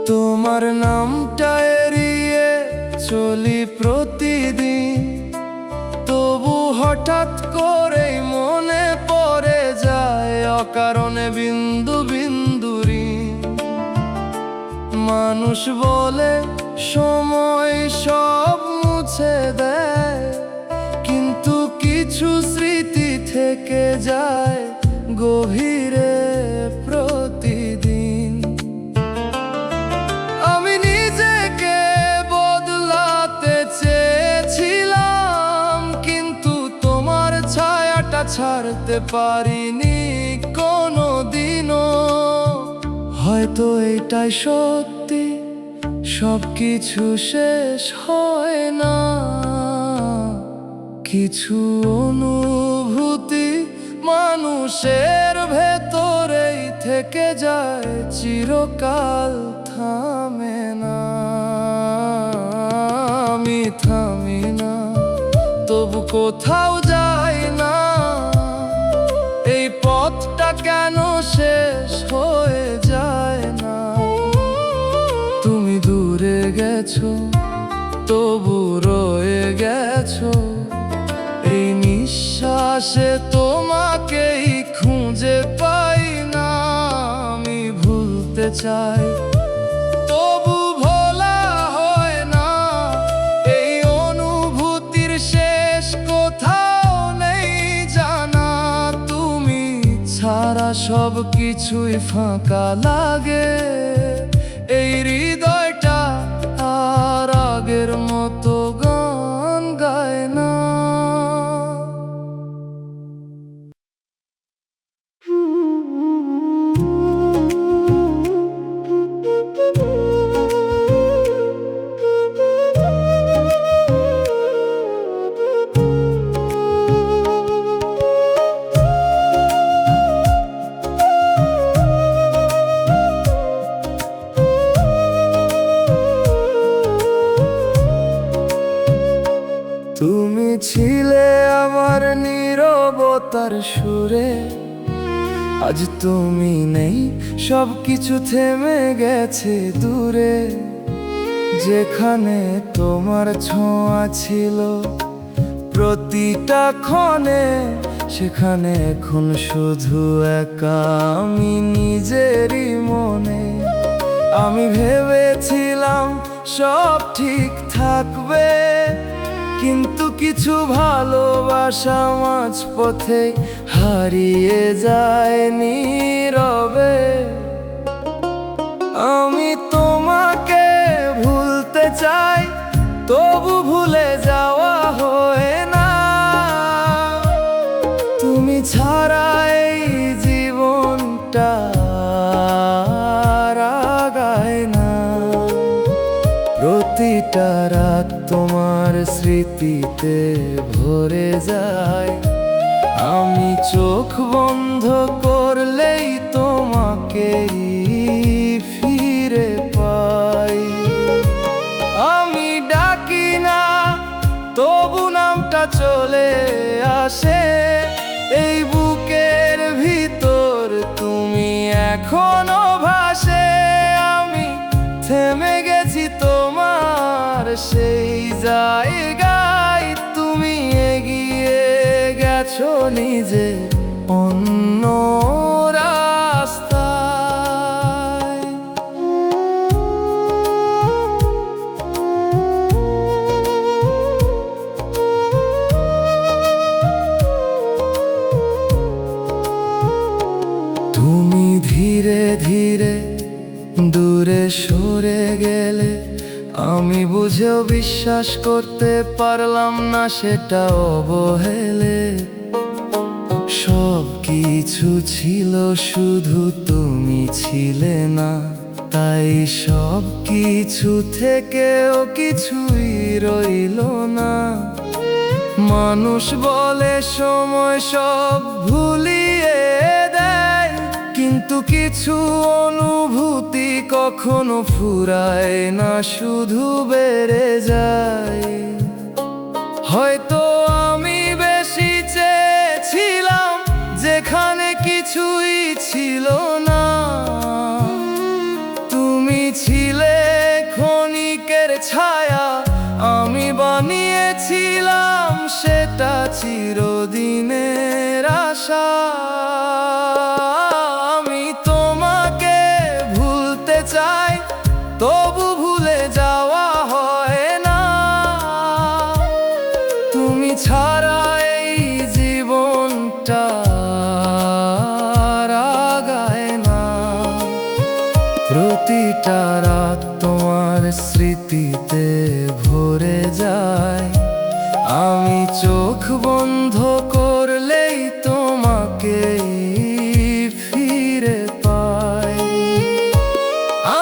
তোমার নামটা এড়িয়ে চলি প্রতিদিন, তবু হঠাৎ করেই মনে পড়ে যায় অকারণে বিন্দু বিন্দু ঋণ। মানুষ বলে সময় সব মুছে দেয়, কিন্তু কিছু স্মৃতি থেকে যায় গভীরে প্রতিদিন। আমি নিজেকে বদলাতে চেয়েছিলাম, কিন্তু তোমার ছায়াটা ছাড়তে পারিনি কোনোদিনও। হয়তো এটাই সত্যি, সবকিছু শেষ হয় না, কিছু অনুভূতি মানুষের ভেতরেই থেকে যায়, চিরকাল থামে না। আমি থামি না, তবু কোথাও যাই না, এই পথটা কেন শেষ হয়ে যায় না। তুমি দূরে গেছো, তবু রয়ে গেছো এই নিঃশ্বাসে, তোমাকেই খুঁজে পাই না। আমি ভুলতে চাই, তবু ভোলা হয় না, এই অনুভূতির শেষ কোথাও নেই জানা। তুমি ছাড়া সব কিছুই ফাঁকা লাগে, এই হৃদয়টা আর আগের মতো গান গায় না। তুমি ছিলে আমার নীরবতার সুরে, আজ তুমি নেই, সবকিছু থেমে গেছে দূরে। যেখানে তোমার ছোঁয়া ছিল প্রতিটা ক্ষণে, সেখানে এখন শুধু একা আমি নিজেরই মনে। আমি ভেবেছিলাম সব ঠিক থাকবে, কিন্তু কিছু ভালোবাসা মাঝপথে হারিয়ে যায় নীরবে। আমি তোমাকে ভুলতে চাই, তবু ভুলে যাওয়া হয় না। তুমি ছাড়া এই জীবনটা আর আগায় না। প্রতিটা রাত তোমার স্মৃতিতে ভরে যায়, আমি চোখ বন্ধ করলেই তোমাকেই ফিরে পাই। আমি ডাকি না, তবু নামটা চলে আসে এই বুকের ভিতর, তুমি এখনো ভাসে। আমি থেমে গেছি তোমার সেই জায়গায়, তুমি এগিয়ে গেছো নিজে অন্য রাস্তায়। তুমি ধীরে ধীরে দূরে সরে গেলে, আমি বুঝেও বিশ্বাস করতে পারলাম না সেটা অবহেলে। সব কিছু ছিল, শুধু তুমি ছিলে না, তাই সব কিছু থেকেও কিছুই রইল না। মানুষ বলে সময় সব ভুলিয়ে দেয়, কিন্তু কিন্তু কিছু অনুভূতি কখনো ফুরায় না, শুধু বেড়ে যায়। হয়তো আমি বেশি চেয়েছিলাম যেখানে কিছুই ছিল না। তুমি ছিলে ক্ষণিকের ছায়া, আমি বানিয়েছিলাম সেটা চিরদিনের আশা। আমি তোমাকে ভুলতে চাই, তবু ভুলে যাওয়া হয় না। তুমি ছাড়া এই জীবনটা আর আগায় না। প্রতিটা রাত তোমার স্মৃতিতে ভরে যায়। আমি চোখ বন্ধ করলেই তোমাকে ফিরে পাই।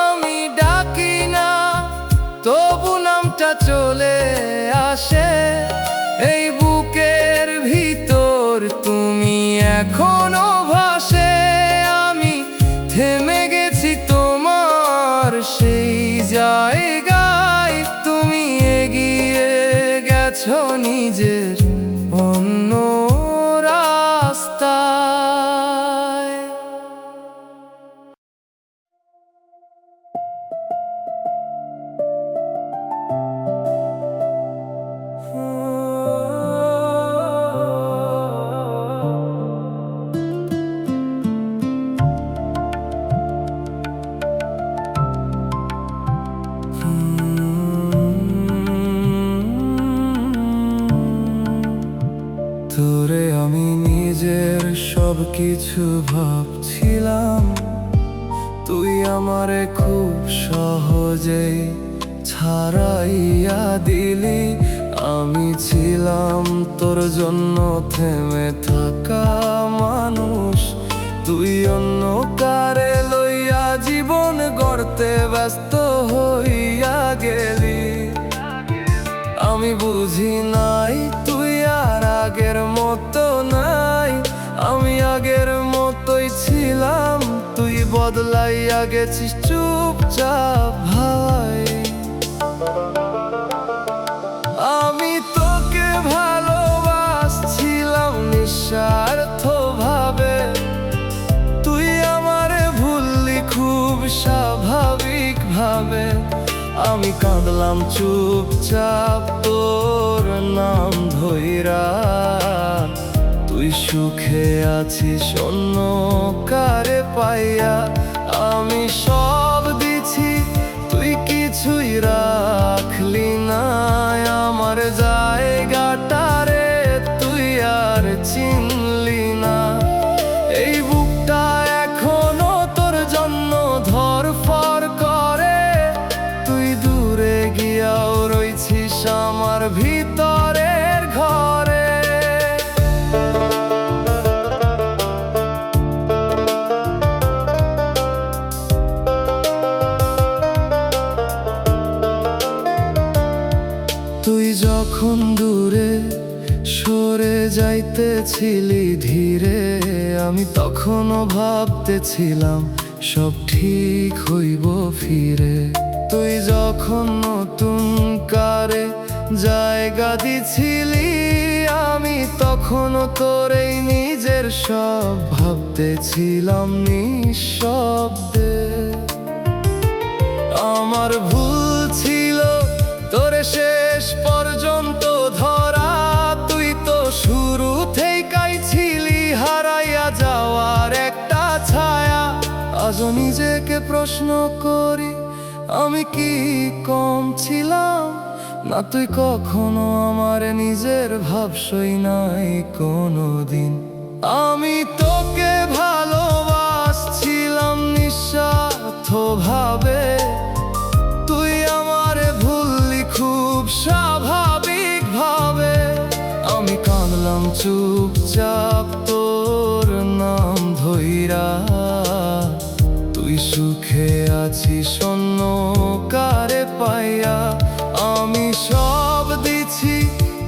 আমি ডাকি না, তবু নামটা চলে আসে এই বুকের ভিতর। তুমি এখনো ভাসে, আমি থেমে গেছি তোমার সেই জায়গায়। তুমি এগিয়ে গেছো নিজের অন্য রাস্তায়। তোরে আমি নিজের সব কিছু ভাবছিলাম, তুই আমারে খুব সহজেই ছাড়াইয়া দিলি। আমি ছিলাম তোর জন্য থেমে থাকা মানুষ, তুই অন্য কারে লইয়া জীবন গড়তে ব্যস্ত হইয়া গেলি। আমি বুঝি নাই তুই আর আগের মতো নাই, আমি আগের মতোই ছিলাম, তুই বদলাইয়া গেছিস চুপচাপ ভাই। আমি তোকে ভালোবাসছিলাম নিঃস্বার্থ ভাবে, তুই আমারে ভুললি খুব স্বাভাবিক ভাবে। আমি কাঁদলাম চুপচাপ তোর নাম ধইরা, তুই সুখে আছিস অন্য কারে পাইয়া। আমি সব দিছি, তুই কিছুই রাখলি না আমার জায়গাটারে, তুই আর চিনলি না। এই বুকটা এখনো তোর জন্য ধরফর করে, তুই দূরে গিয়াও রইছিস আমার ভিতরের ঘরে। তুই যখন দূরে সরে যাইতেছিলি ধীরে, আমি তখনও ভাবতেছিলাম সব ঠিক হইব ফিরে। তুই যখন নতুন কারে জায়গা দিছিলি, আমি তখনও তোর এই নিজের সব ভাবতেছিলাম নিঃশব্দে। আমার ভুল ছিল তোরে শেষ পর্যন্ত ধরা, তুই তো শুরু থেকেই ছিলি হারাইয়া যাওয়ার একটা ছায়া। আজও নিজেকে প্রশ্ন করি, আমি কি কম ছিলাম না? তুই কখনো আমার নিজের ভাবসই নাই কোনোদিন। আমি তোকে ভালোবাসছিলাম নিঃস্বার্থ ভাবে, তুই আমারে ভুললি খুব স্বাভাবিক ভাবে। আমি কাঁদলাম চুপচাপ তোর নাম ধইরা, তুই সুখে আছিস অন্য কারে পাইয়া। আমি সব দিছি,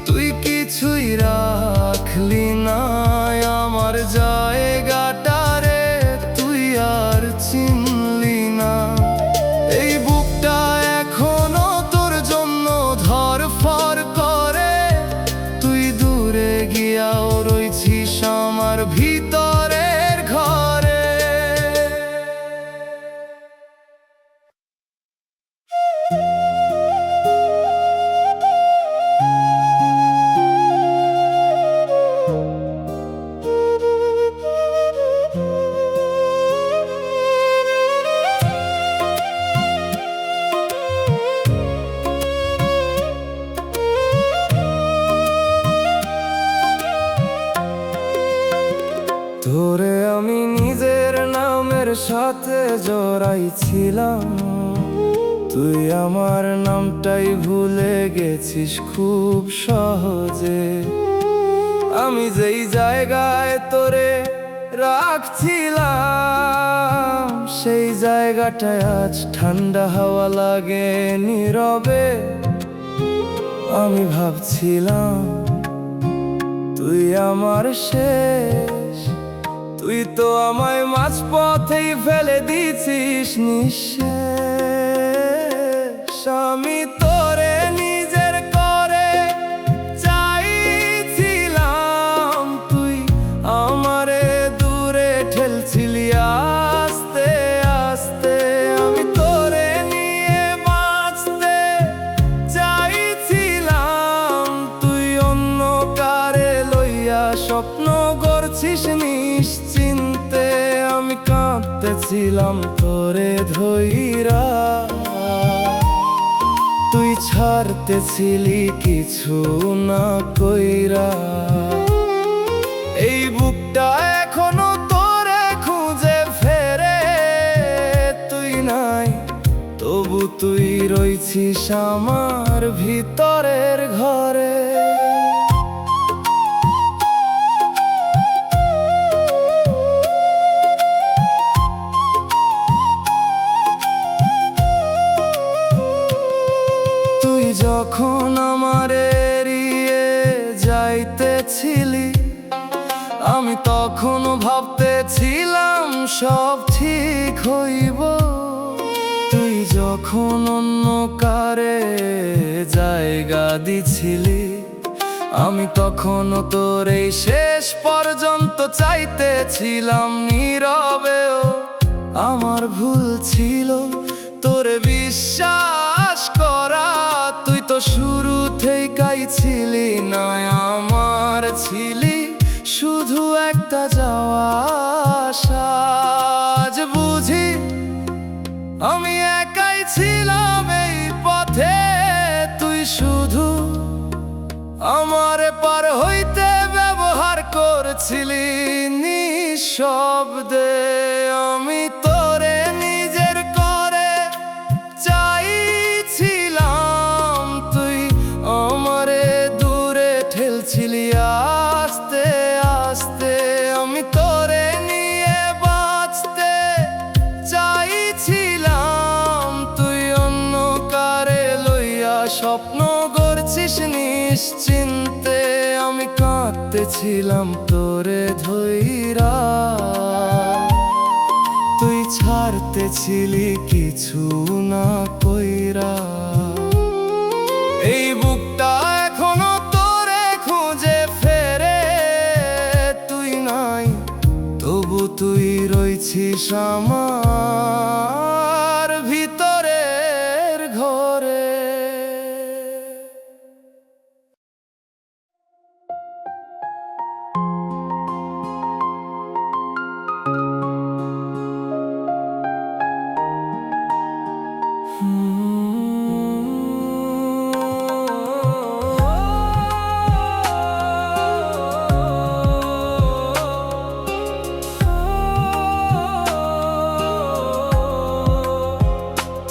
তুই কিছুই রাখলি না আমার জায়গাটারে, তুই একাই ছিলাম, তুই আমার নামটাই ভুলে গেছিস খুব সহজে। আমি যেই জায়গায় তোরে রাখছিলাম, সেই জায়গাটায় আজ ঠান্ডা হাওয়া লাগে নীরবে। আমি ভাবছিলাম তুই আমার শেষ, তুই তো আমায় মাঝপথেই ফেলে দিছিস নিঃশেষ। আমি তোরে নিজের করে চাইছিলাম, তুই আমারে দূরে ঠেলছিলি আস্তে আস্তে। আমি তোরে নিয়ে বাঁচতে চাইছিলাম, তুই অন্য কারে লইয়া স্বপ্ন গড়ছিস নিশ্চিন্তে। আমি কাঁদতেছিলাম তোরে ধইরা, তুই ছাড়তেছিলি কিছু না কইরা। এই বুকটা এখনো তোরে খুঁজে ফেরে, তুই নাই তবু তুই রইছিস আমার ভিতরের ঘরে। যখন আমারে এড়িয়ে যাইতেছিলি, আমি তখনও ভাবতেছিলাম সব ঠিক হইব। তুই যখন অন্য কারে জায়গা দিছিলি, আমি তখনও তোর এই শেষ পর্যন্ত চাইতেছিলাম নীরবেও। আমার ভুল ছিল তোরে বিশ্বাস করা, তুই তো শুরু থেকেই ছিলি না আমার, ছিলি শুধু একটা যাওয়া আশা। আজ বুঝি আমি একাই ছিলাম এই পথে, তুই শুধু আমারে পার হইতে ব্যবহার করছিলি নিঃশব্দে। আমি তোরে নিজের করে চাইছিলাম, তুই আমারে দূরে ঠেলছিলি আস্তে আস্তে। আমি তোরে নিয়ে বাঁচতে চাইছিলাম, তুই অন্য কারে লইয়া স্বপ্ন গড়ছিস নিশ্চিন্তে। আমি কাঁদতেছিলাম তোরে ধইরা, তুই ছাড়তেছিলি কিছু না কইরা। এই বুকটা এখনো তোরে খুঁজে ফেরে, তুই নাই তবু তুই রইছিস আমার ভিতরের ঘরে।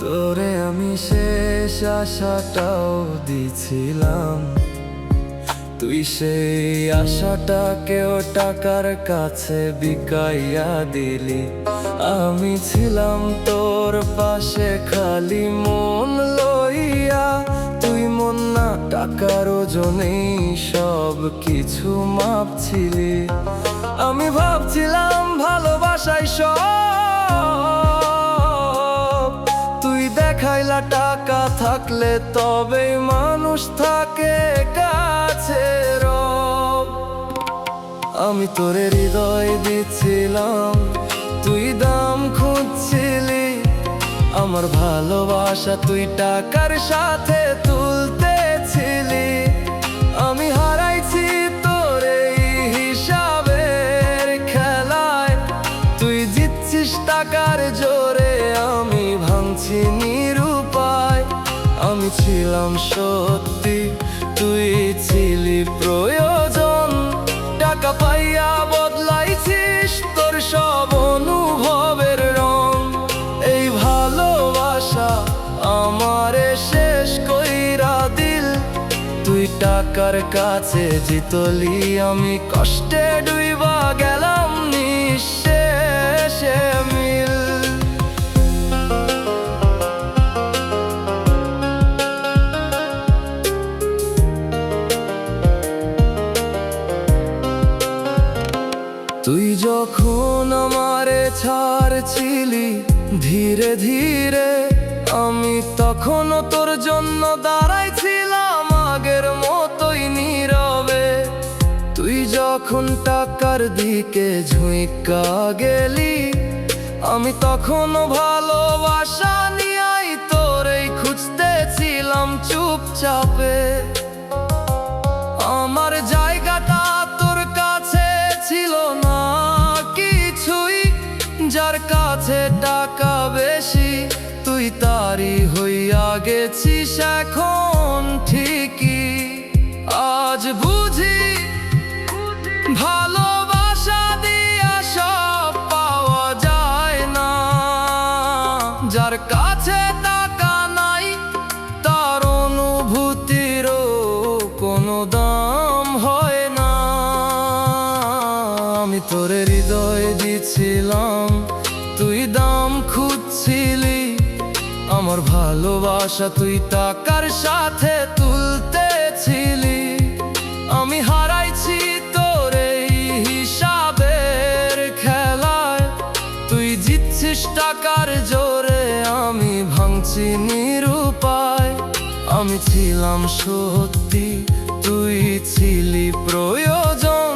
তোরে আমি শেষ আশাটাও দিছিলাম, তুই সেই আশাটাকেও টাকার কাছে বিকাইয়া দিলি। আমি ছিলাম তোর পাশে খালি মন লইয়া, তুই মন না টাকার ওজনেই সব কিছু মাপছিলি। আমি ভাবছিলাম ভালোবাসাই সব, তুই দেখাইলা টাকা থাকলে তবেই মানুষ থাকে কাছে রব। আমি তোরে হৃদয় দিচ্ছিলাম, তুই দাম খুঁজছিলি। আমার ভালোবাসা তুই টাকার সাথে তুলতেছিলি। আমি হারাইছি তোর এই হিসাবের খেলায়, তুই জিতছিস টাকার জোরে, আমি ভাঙছি নিরুপায়। আমি ছিলাম সত্যি, তুই ছিলি প্রয়োজন। টাকা পাইয়া বদলাইছিস তোর সব অনুভবের রং। এই আমারে শেষ কইরা দিল। তুই টাকার কাছে জিতলি, আমি কষ্টে ডুইবা গেলাম নিঃশেষে মিল। তুই যখন আমারে ছাড়ছিলি ধীরে ধীরে, আমি তখনও তোর জন্য দাঁড়াইছিলাম আগের মতোই নীরবে। তুই যখন টাকার দিকে ঝুঁকা গেলি, আমি তখনও ভালোবাসা নিয়াই তোরেই খুঁজতেছিলাম চুপচাপে। আমার জায়গাটা তোর কাছে ছিল না কিছুই, যার কাছে টাকা বেশি তুই তারি হইয়া গেছিস এখন ঠিকই। আজ বুঝি ভালোবাসা দিয়া সব পাওয়া যায় না, যার কাছে টাকা নাই তার অনুভূতিরও কোনো দাম হয় না। আমি তোর হৃদয় দিছিলাম, তুই দাম খুঁজছিলি, আমার ভালোবাসা তুই টাকার সাথে তুলতেছিলি। আমি হারাইছি তোর এই হিসাবের খেলায়, তুই জিতছিস টাকার জোরে, আমি ভাঙছি নিরুপায়। আমি ছিলাম সত্যি, তুই ছিলি প্রয়োজন,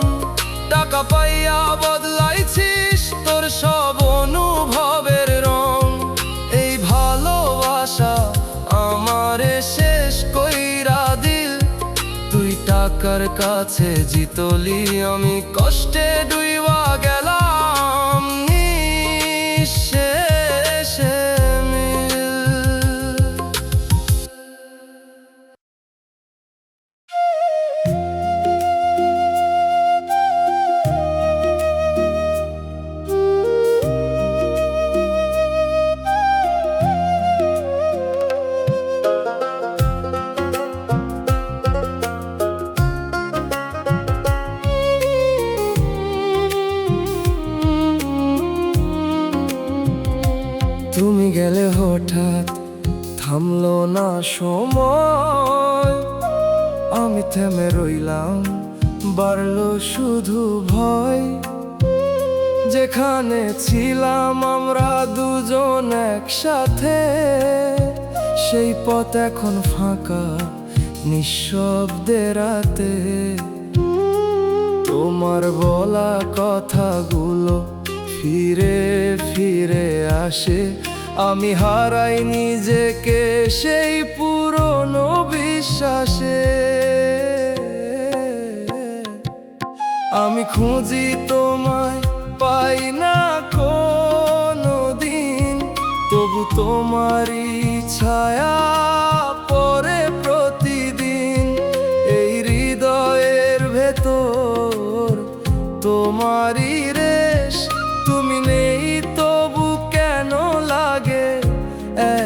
টাকা পাইয়া বদলাইছিস তোর সব অনুভবের রং। এই ভালোবাসা আমারে শেষ কইরা দিল। তুই টাকার কাছে জিতলি, আমি কষ্টে ডুইবা গেলাম নিঃশেষে মিল। তুমি গেলে হঠাৎ থামলো না সময়, আমি থেমে রইলাম, বাড়লো শুধু ভয়। যেখানে ছিলাম আমরা দুজন একসাথে, সেই পথ এখন ফাঁকা নিঃশব্দে রাতে। তোমার বলা কথাগুলো ফিরে ফিরে আসে, আমি হারাই নিজেকে সেই পুরনো বিশ্বাসে। আমি খুঁজি তোমায়, পাই না কোনো দিন, তবু তোমারই ছায়া পড়ে প্রতিদিন এই হৃদয়ের ভেতর। তোমারই রেশ, তুমি নেই তবু কেন লাগে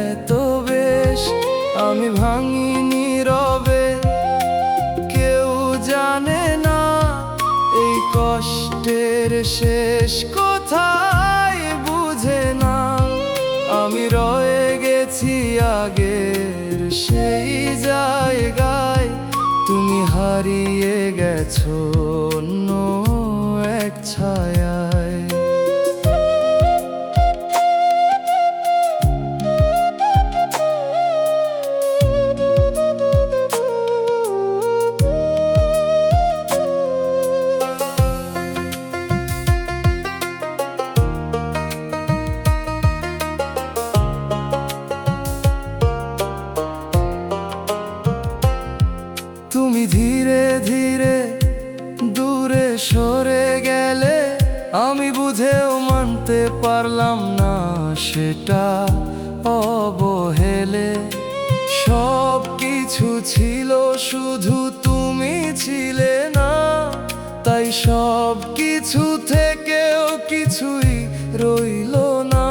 এত বেশ। আমি ভাঙি নীরবে, কেউ জানে না এই কষ্টের শেষ কোথায়, বুঝে না। আমি রয়ে গেছি আগের সেই জায়গায়, তুমি হারিয়ে গেছো অন্য এক ছায়ায়। তুমি ধীরে ধীরে দূরে সরে গেলে, আমি বুঝেও মানতে পারলাম না সেটা অবহেলে। সব কিছু ছিল, শুধু তুমি ছিলে না, তাই সব কিছু থেকেও কিছুই রইলো না।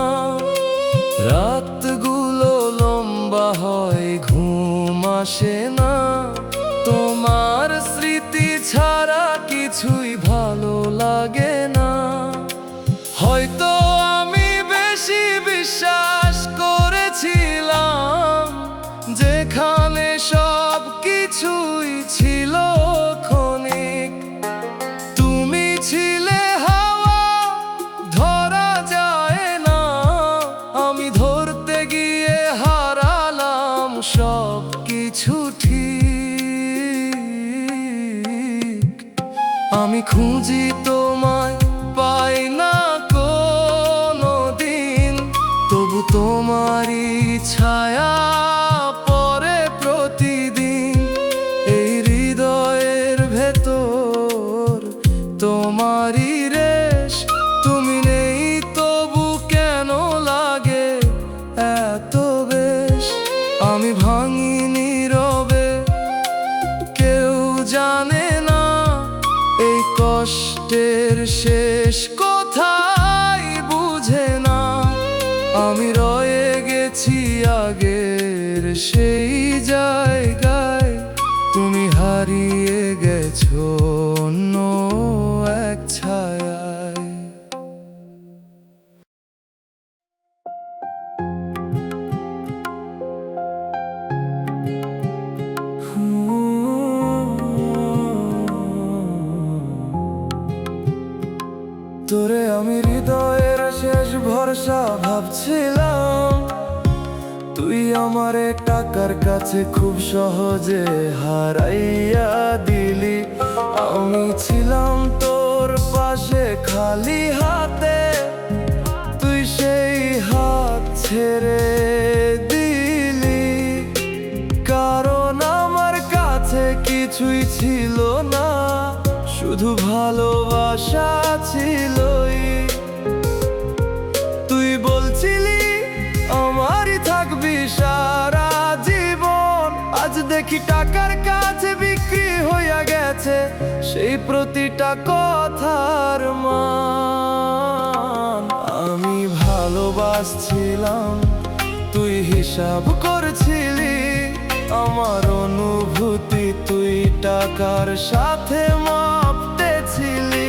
রাতগুলো লম্বা হয় ঘুম আসে না। তোমার স্মৃতি ছাড়া কিছুই ভালো লাগে না। হয়তো আমি বেশি বিশ্বাস করেছিলাম, যেখানে সব কিছুই ছিল ক্ষণিক। তুমি ছিলে হাওয়া, ধরা যায় না, আমি ধরতে গিয়ে হারালাম সব কিছু ঠিক। আমি খুঁজি তোমায়, পাই না কোনো দিন, তবু তোমারই ছায়া পড়ে প্রতিদিন এই হৃদয়ের ভেতর। তোমারই রেশ, তুমি নেই তবু কেন লাগে এত বেশ। আমি ভাঙি নীরবে, কেউ জানে না এই কষ্টের শেষ কোথায় বুঝে না। আমি রয়ে গেছি আগের সেই জায়গায়, তুমি হারিয়ে গেছো অন্য এক ছায়ায়। তোরে আমি হৃদয়ের শেষ ভরসা ভাবছিলাম, তুই আমারে টাকার কাছে খুব সহজে হারাইয়া দিলি। আমি ছিলাম তোর পাশে খালি হাতে, তুই সেই হাত ছেড়ে দিলি। কারণ আমার কাছে কিছুই ছিল না, শুধু ভালোবাসা ছিলই। তুই বলছিলি আমারই থাকবি সারা জীবন, আজ দেখি টাকার কাছে বিক্রি হইয়া গেছে সেই প্রতিটা কথার মান। আমি ভালোবাসছিলাম, তুই হিসাব করছিলি আমার অনুভূতি, তুই টাকার সাথে মাপতেছিলি।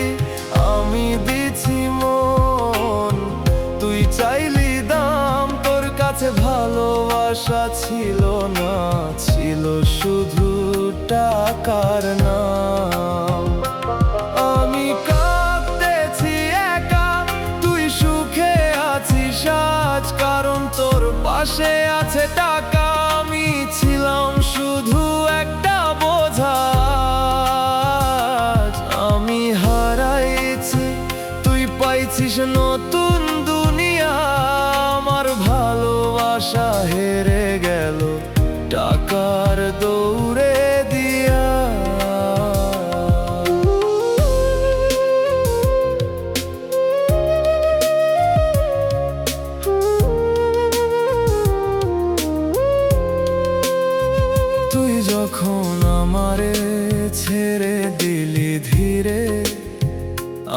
আমি দিছি মন, তুই চাইলি দাম, তোর কাছে ভালোবাসা ছিল না, ছিল শুধু টাকার নাম। আমি কাঁদতেছি একা, তুই সুখে আছিস আজ, কারণ তোর পাশে আছে টাকা। আমি ছিলাম শুধু একটা বোঝা, আমি হারাইছি, তুই পাইছিস নতুন দুনিয়া। আমার ভালোবাসা হেরে গেল টাকার দৌড়ে দিয়া। তুই যখন আমারে ছেড়ে দিলি ধীরে,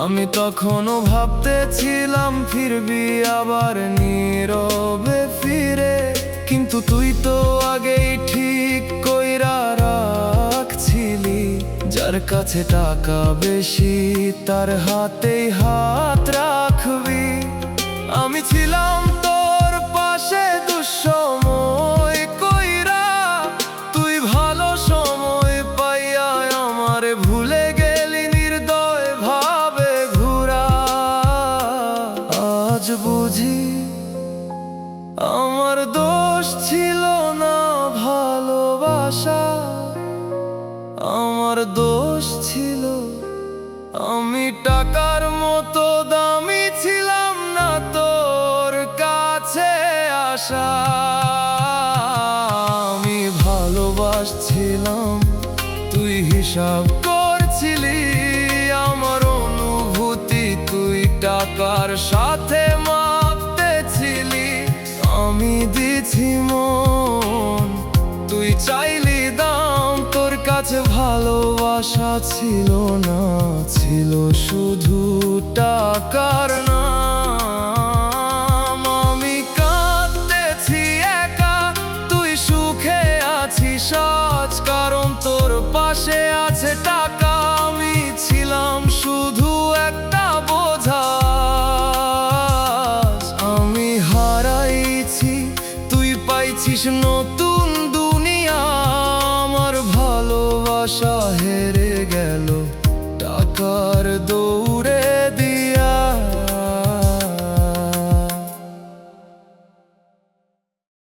আমি তখনও ভাবতেছিলাম ফিরবি আবার নীরবে ফিরে। কিন্তু তুই তো আগেই ঠিক কইরা রাখছিলি, যার কাছে টাকা বেশি তার হাতেই হাত রাখবি। আমি ছিলাম তোর পাশে দুঃসময় কইরা, তুই ভালো সময় পাইয়া আমারে ভুলে গেলি নির্দয় ভাবে ঘুরা। আজ বুঝি আমার দোষ ছিল না ভালোবাসা, আমার দোষ ছিল আমি টাকার মতো দামি ছিলাম না তোর কাছে আসা। আমি ভালোবাসছিলাম, তুই হিসাব করছিলি আমার অনুভূতি, তুই টাকার সাথে মাপতেছিলি। আমি দিছি মন, তুই চাইলি দাম, তোর কাছে ভালোবাসা ছিল না, ছিল শুধু টাকার নাম। আমি কাঁদতেছি একা, তুই পেয়েছিস নতুন